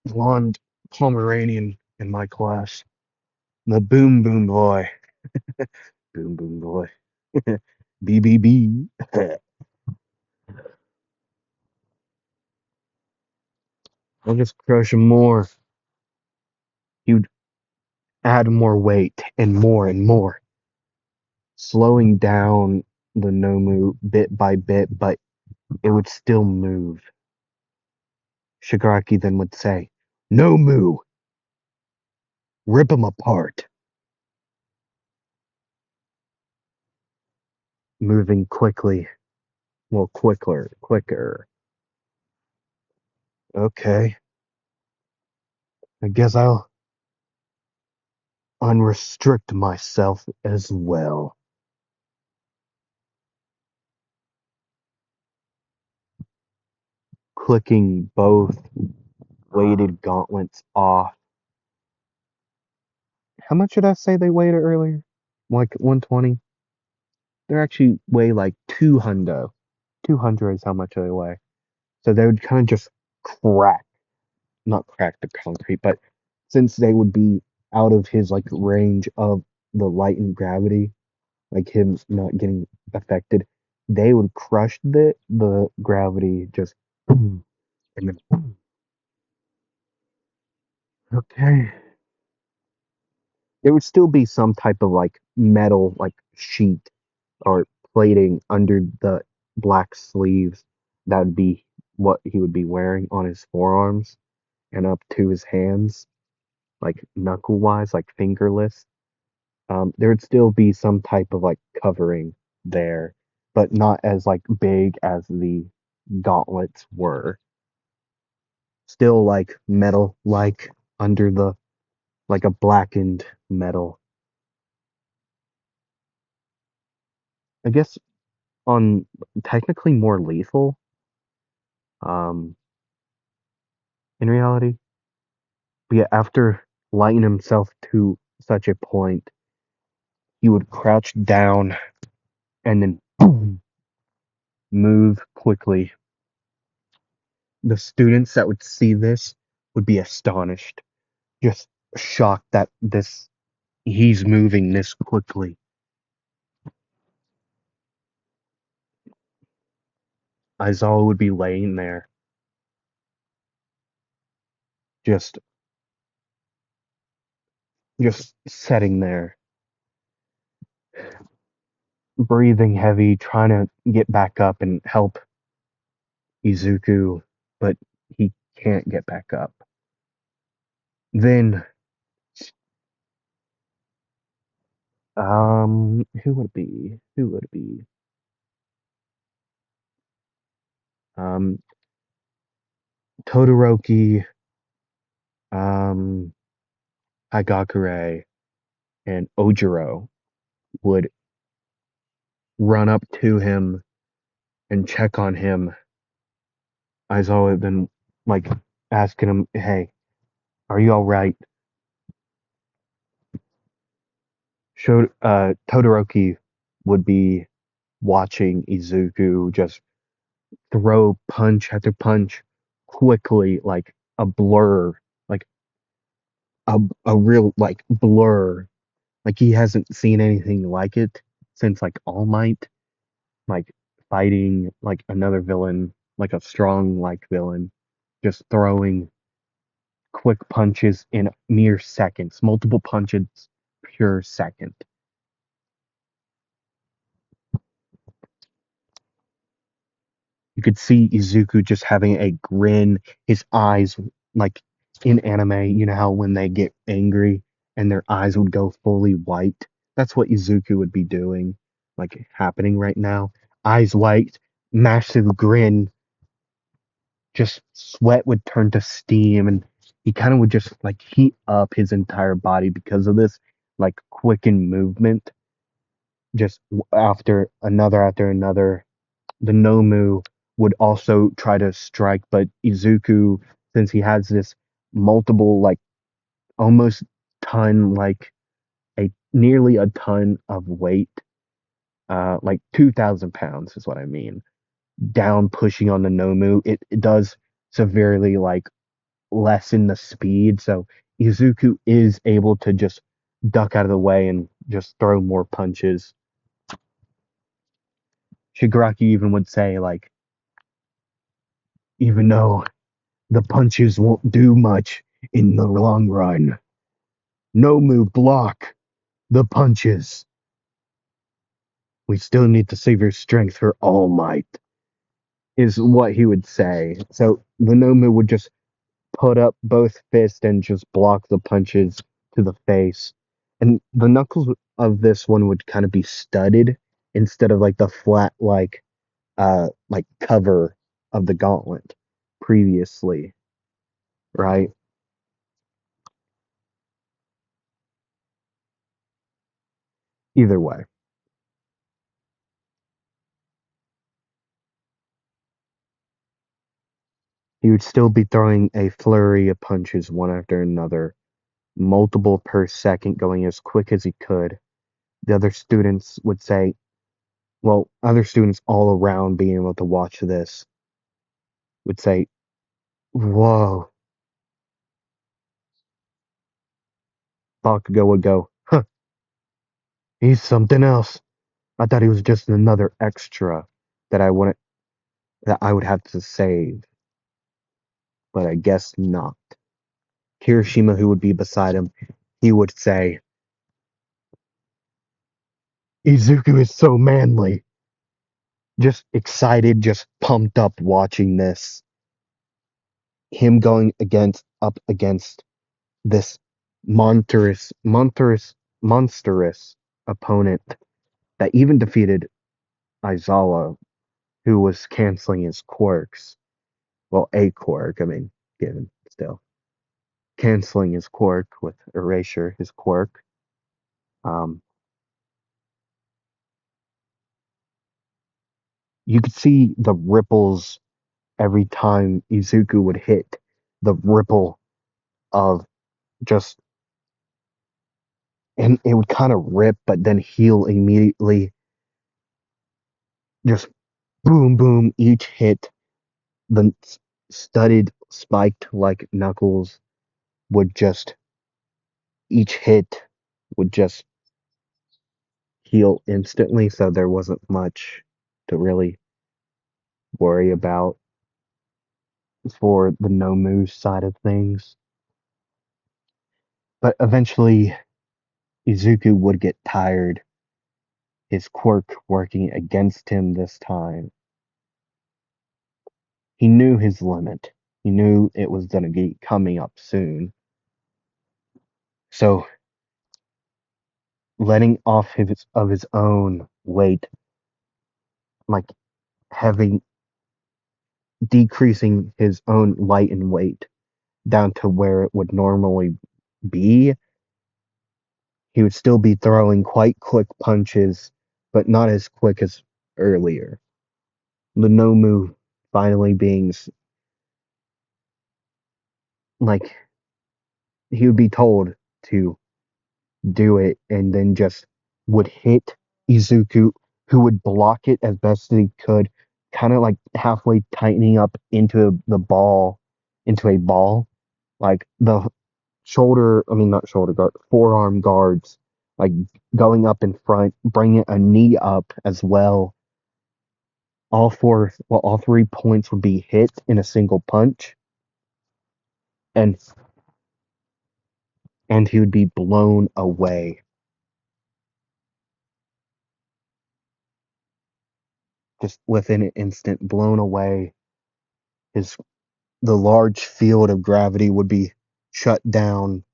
blonde Pomeranian in my class. The boom boom boy. Boom boom boy. BBB." I'll just crush him more. He would add more weight and more, slowing down the Nomu bit by bit, but it would still move. Shigaraki then would say, "Nomu, rip him apart," moving quickly. Well, quicker. Okay, I guess I'll unrestrict myself as well. Clicking both weighted gauntlets off. How much did I say they weighed earlier? Like 120? They're actually weigh like 200. 200 is how much they weigh. So they would kind of just crack, not crack the concrete, but since they would be out of his like range of the light and gravity, like him not getting affected, they would crush the gravity just boom, and then boom. Okay. There would still be some type of like metal like sheet or plating under the black sleeves. That would be what he would be wearing on his forearms and up to his hands, like knuckle wise, like fingerless. There would still be some type of like covering there, but not as like big as the gauntlets were. Still like metal, like under the like a blackened metal. I guess on technically more lethal. Um, in reality, but yeah, after lighting himself to such a point, he would crouch down and then boom, move quickly. The students that would see this would be astonished, just shocked that this he's moving this quickly. Aizawa would be laying there, just just sitting there, breathing heavy, trying to get back up and help Izuku, but he can't get back up. Then, who would it be? Who would it be? Um, Todoroki, um, Hagakure, and Ojiro would run up to him and check on him, Aizawa then like asking him, "Hey, are you all right?" Todoroki would be watching Izuku just throw punch after punch quickly, like a blur, like a a real like blur. Like he hasn't seen anything like it since like All Might, like fighting like another villain, like a strong like villain, just throwing quick punches in mere seconds, multiple punches per second. You could see Izuku just having a grin, his eyes like in anime, you know how when they get angry and their eyes would go fully white? That's what Izuku would be doing, like happening right now. Eyes white, massive grin, just sweat would turn to steam and he kind of would just like heat up his entire body because of this like quickened movement just after another. The Nomu would also try to strike, but Izuku, since he has this multiple, like almost ton, like a nearly a ton of weight, like 2,000 pounds is what I mean, down pushing on the Nomu, it does severely like lessen the speed. So Izuku is able to just duck out of the way and just throw more punches. Shigaraki even would say, like, even though the punches won't do much in the long run. No move block the punches. We still need to save your strength for All Might, is what he would say. So the Nomu would just put up both fists and just block the punches to the face. And the knuckles of this one would kind of be studded instead of like the flat like cover of the gauntlet previously, right? Either way. He would still be throwing a flurry of punches one after another, multiple per second, going as quick as he could. The other students would say, well, other students all around being able to watch this would say, whoa. Bakugo would go, huh, he's something else. I thought he was just another extra that that I would have to save, but I guess not. Kirishima, who would be beside him, he would say, Izuku is so manly. Just excited, just pumped up watching this. Him going up against this monstrous opponent that even defeated Aizawa, who was canceling his quirks. Well, a quirk, I mean, given still. Canceling his quirk with erasure, his quirk. Um, you could see the ripples every time Izuku would hit the ripple of just and it would kind of rip but then heal immediately. Just boom, boom, each hit. The studded, spiked like knuckles would just, each hit would just heal instantly, so there wasn't much to really worry about for the no move side of things. But eventually, Izuku would get tired, his quirk working against him this time. He knew his limit. He knew it was going to be coming up soon. So letting off his own weight, like having decreasing his own light and weight down to where it would normally be, he would still be throwing quite quick punches, but not as quick as earlier. The no move finally being like he would be told to do it and then just would hit Izuku, who would block it as best as he could, kind of like halfway tightening up into the ball, into a ball. Like the shoulder, I mean, not shoulder guard, forearm guards, like going up in front, bringing a knee up as well. All 3 points would be hit in a single punch, and he would be blown away, just within an instant, blown away. His The large field of gravity would be shut down,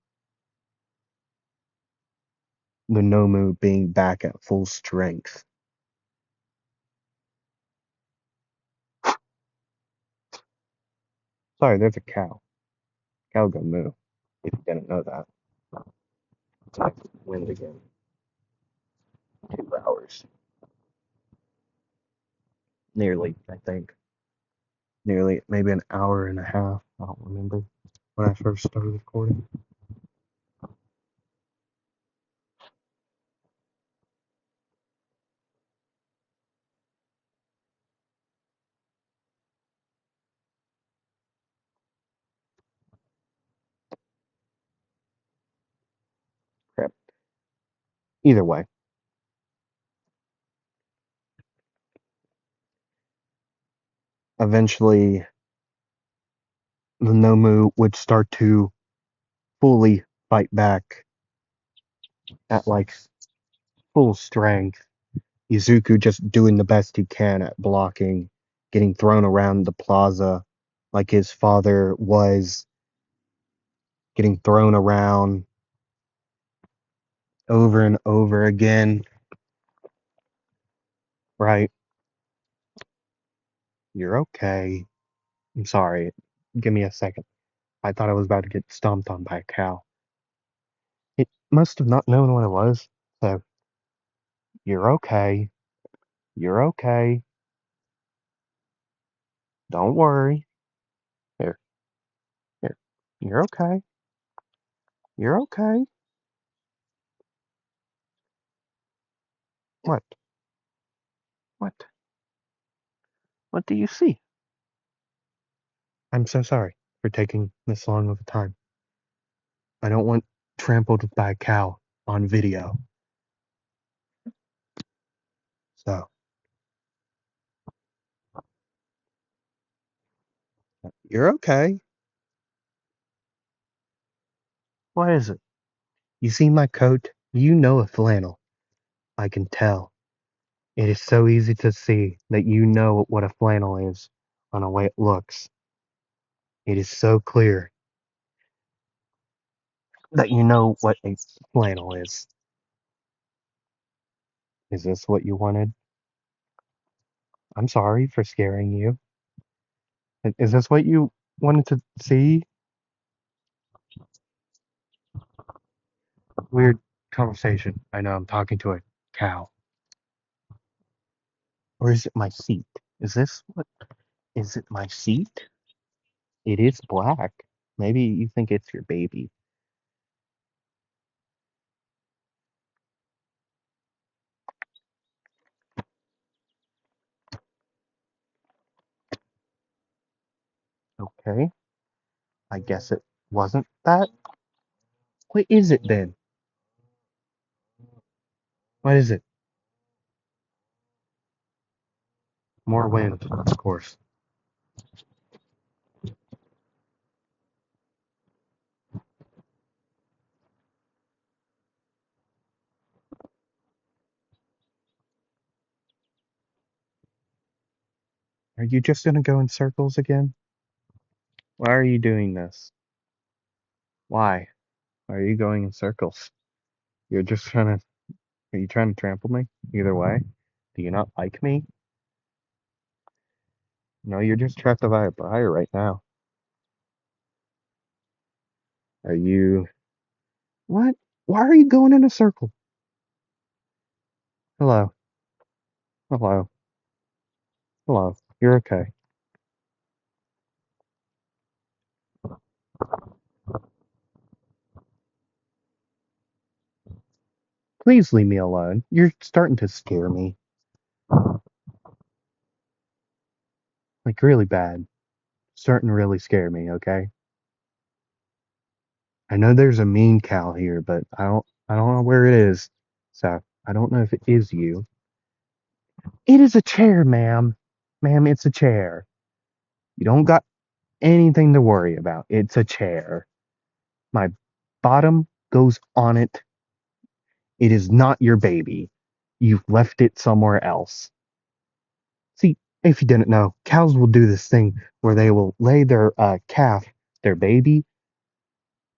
the Nomu being back at full strength. Sorry, there's a cow. Cow go moo. If you didn't know that. It's like wind again. 2 hours. Nearly, I think. Nearly, maybe an hour and a half. I don't remember when I first started recording. Crap. Either way, eventually the Nomu would start to fully fight back at like full strength. Izuku just doing the best he can at blocking, getting thrown around the plaza like his father was, getting thrown around over and over again. Right? You're okay. I'm sorry. Give me a second. I thought I was about to get stomped on by a cow. It must have not known what it was. So, you're okay. You're okay. Don't worry. Here, here. You're okay. You're okay. What? What? What do you see? I'm so sorry for taking this long of a time. I don't want trampled by a cow on video. So, you're okay. What is it? You see my coat? You know a flannel. I can tell. It is so easy to see that you know what a flannel is on the way it looks. It is so clear that you know what a flannel is. Is this what you wanted? I'm sorry for scaring you. Is this what you wanted to see? Weird conversation. I know I'm talking to a cow. Or is it my seat? Is this what? Is it my seat? It is black. Maybe you think it's your baby. Okay. I guess it wasn't that. What is it then? What is it? More wind, of course. Are you just gonna go in circles again? Why are you doing this? Why? Why are you going in circles? You're just trying to. Are you trying to trample me? Either way. Do you not like me? No, you're just trapped by a briar right now. Are you. What? Why are you going in a circle? Hello. Hello. Hello. You're okay. Please leave me alone. You're starting to scare me. Like, really bad. Starting to really scare me, okay? I know there's a mean cow here, but I don't know where it is. So I don't know if it is you. It is a chair, ma'am. Ma'am, it's a chair. You don't got anything to worry about. It's a chair. My bottom goes on it. It is not your baby. You've left it somewhere else. See, if you didn't know, cows will do this thing where they will lay their calf, their baby,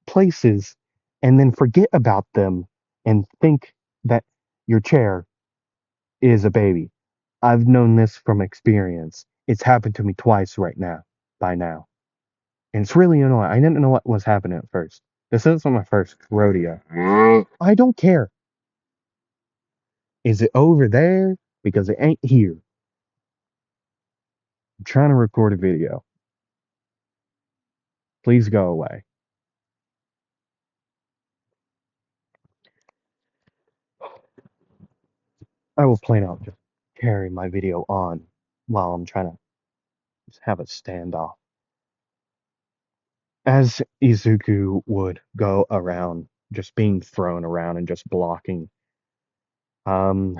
places and then forget about them and think that your chair is a baby. I've known this from experience. It's happened to me twice right now, by now. And it's really annoying. I didn't know what was happening at first. This isn't my first rodeo. I don't care. Is it over there? Because it ain't here. I'm trying to record a video. Please go away. I will plan on just carrying my video on while I'm trying to just have a standoff. As Izuku would go around, just being thrown around and just blocking, um,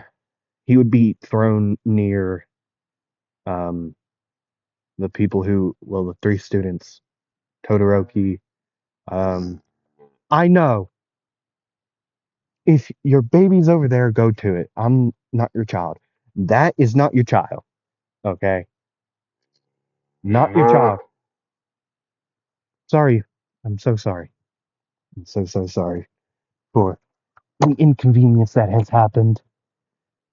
he would be thrown near um, the people who, well, the three students, Todoroki. Um, I know if your baby's over there, go to it. I'm not your child. That is not your child. Okay, not your child. Sorry, I'm so sorry. I'm so sorry for the inconvenience that has happened.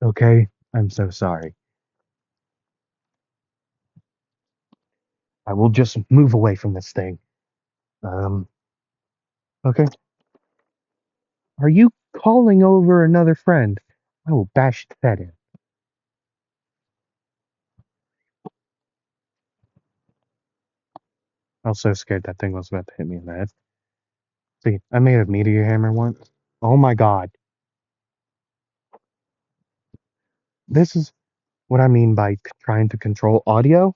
Okay, I'm so sorry. I will just move away from this thing. Um, okay. Are you calling over another friend? I will bash that in. I was so scared that thing was about to hit me in the head. See, I made a meteor hammer once. Oh my god. This is what I mean by trying to control audio.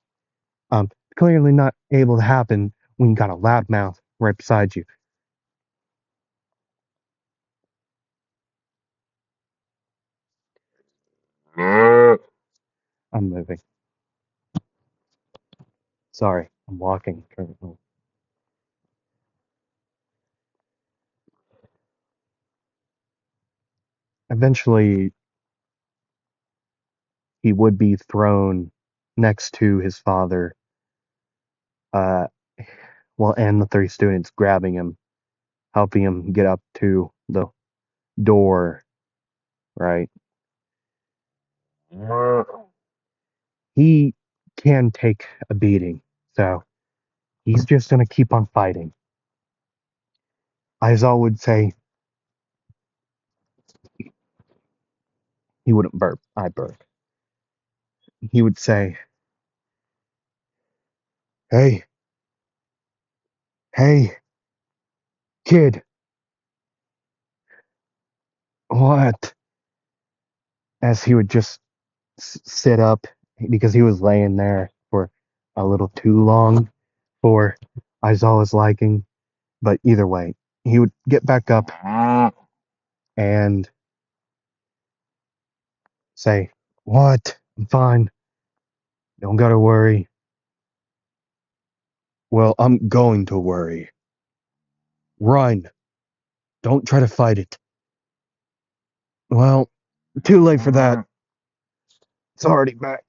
Clearly not able to happen when you got a loud mouth right beside you. I'm moving. Sorry, I'm walking currently. Eventually, he would be thrown next to his father, uh, well, and the three students grabbing him, helping him get up to the door, right? He can take a beating, so he's just gonna keep on fighting. Aizawa would say he wouldn't burp. I burp. He would say, "Hey, hey, kid, what?" As he would just sit up because he was laying there for a little too long for Aizawa's liking. But either way, he would get back up and say, "What? I'm fine. Don't gotta worry." Well, I'm going to worry. Run. Don't try to fight it. Well, too late for that. It's already back.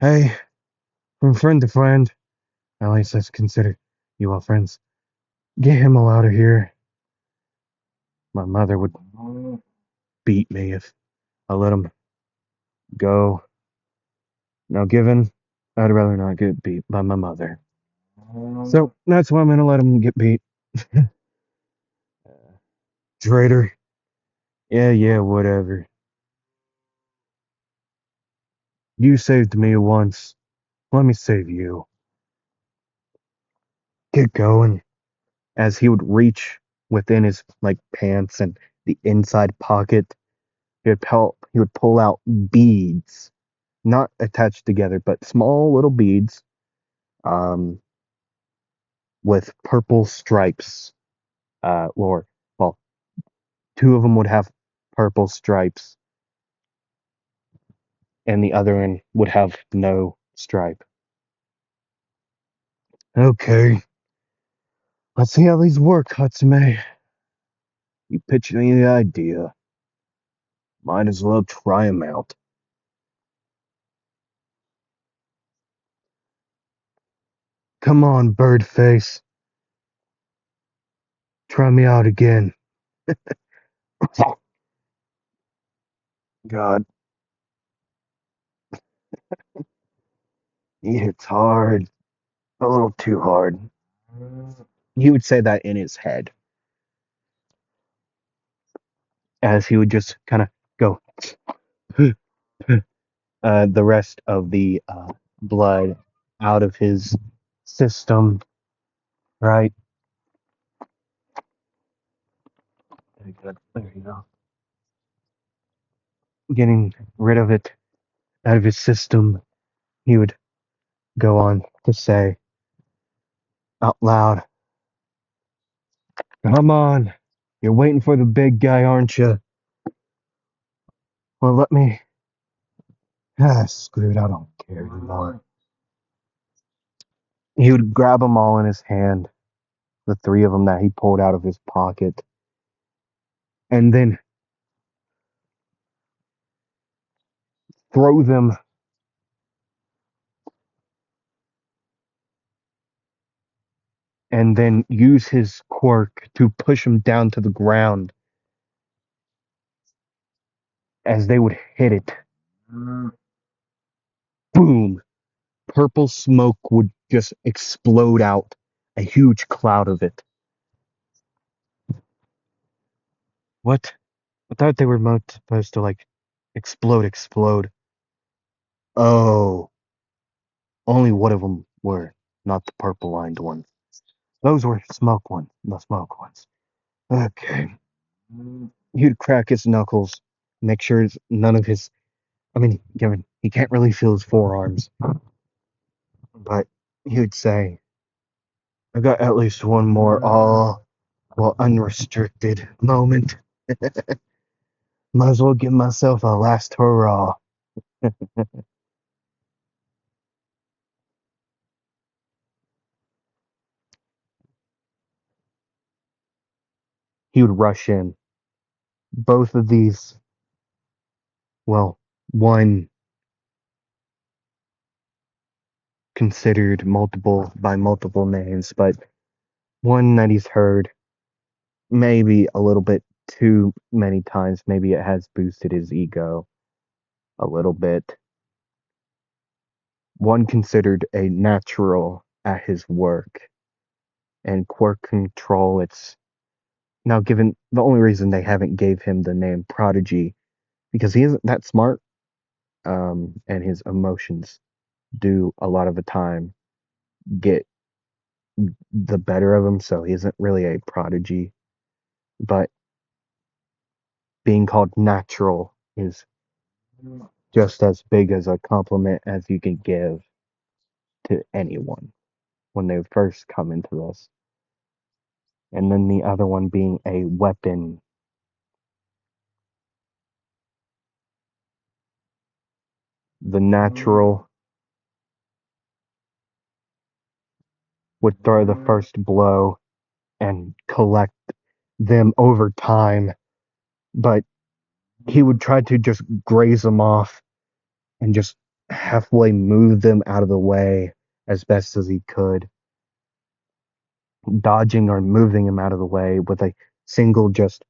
Hey, from friend to friend, at least let's consider you all friends. Get him all out of here. My mother would beat me if I let him go. Now, given, I'd rather not get beat by my mother. So that's why I'm gonna let him get beat. Traitor. Yeah, whatever. You saved me once. Let me save you. Get going. As he would reach within his like pants and the inside pocket. He would pull out beads, not attached together, but small little beads, um, with purple stripes. Or well, two of them would have purple stripes, and the other one would have no stripe. Okay, let's see how these work, Hatsume. You pitch me the idea. Might as well try 'em out. Come on, bird face. Try me out again. God, he hits hard. A little too hard. He would say that in his head as he would just kind of go the rest of the blood out of his system, right? Very good. There you go. Getting rid of it out of his system, he would go on to say out loud, "Come on, you're waiting for the big guy, aren't you? Well, let me. Screw it, I don't care anymore." He would grab them all in his hand, the three of them that he pulled out of his pocket, and then throw them and then use his quirk to push him down to the ground as they would hit it. Boom! Purple smoke would just explode out, a huge cloud of it. What? I thought they were supposed to like explode. Oh, only one of them were, not the purple lined ones. Those were the smoke ones. Okay. He'd crack his knuckles, make sure none of his. I mean, given he can't really feel his forearms, but he would say, "I got at least one more unrestricted moment. Might as well give myself a last hurrah." He would rush in. Both of these, well, one considered multiple by multiple names, but one that he's heard maybe a little bit too many times. Maybe it has boosted his ego a little bit. One considered a natural at his work, and Quirk Control. It's now given the only reason they haven't gave him the name Prodigy because he isn't that smart, and his emotions do a lot of the time get the better of him, so he isn't really a prodigy. But being called natural is just as big as a compliment as you can give to anyone when they first come into this. And then the other one being a weapon. The natural would throw the first blow and collect them over time, but he would try to just graze them off and just halfway move them out of the way as best as he could, dodging or moving him out of the way with a single just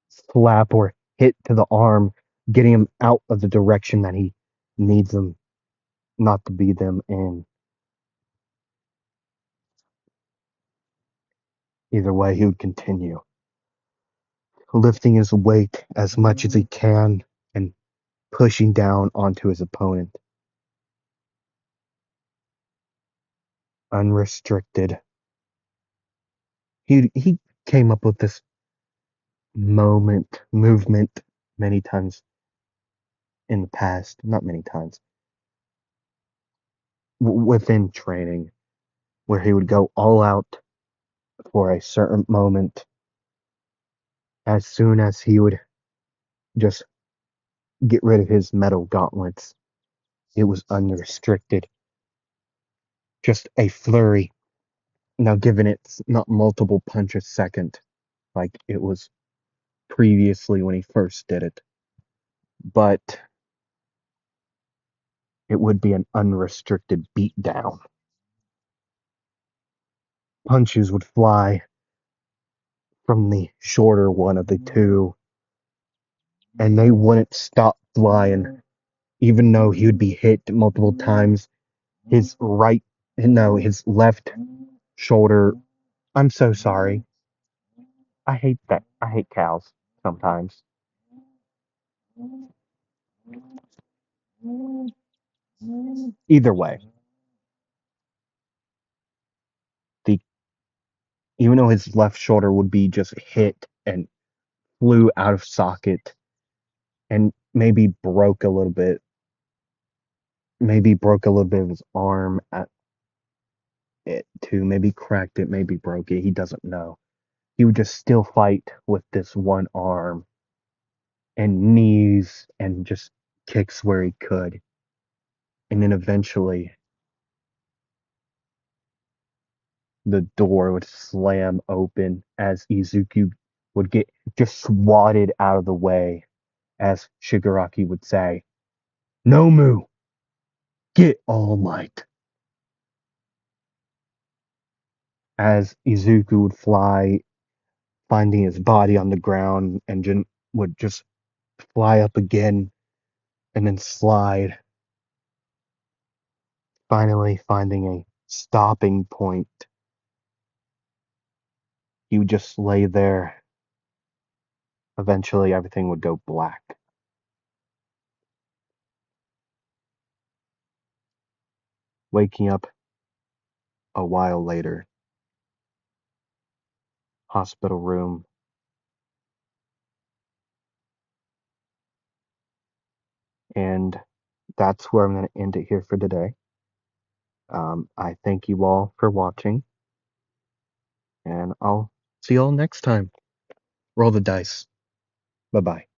slap or hit to the arm, getting him out of the direction that he needs them not to be them in. Either way, he would continue, lifting his weight as much as he can and pushing down onto his opponent. Unrestricted. He came up with this movement many times in the past, not many times, within training, where he would go all out for a certain moment as soon as he would just get rid of his metal gauntlets. It was unrestricted, just a flurry. Now, given it's not multiple punches second, like it was previously when he first did it, but it would be an unrestricted beatdown. Punches would fly from the shorter one of the two, and they wouldn't stop flying, even though he would be hit multiple times. His right, no, his left shoulder. I'm so sorry. I hate that. I hate cows sometimes. Either way, the even though his left shoulder would be just hit and flew out of socket and maybe broke a little bit of his arm at it too, maybe cracked it, maybe broke it. He doesn't know. He would just still fight with this one arm and knees and just kicks where he could. And then eventually the door would slam open as Izuku would get just swatted out of the way, as Shigaraki would say, Nomu, get All Might. As Izuku would fly, finding his body on the ground, and Jin would just fly up again and then slide, finally finding a stopping point. He would just lay there. Eventually, everything would go black. Waking up a while later, hospital room, and that's where I'm going to end it here for today. I thank you all for watching, and I'll see you all next time. Roll the dice. Bye bye.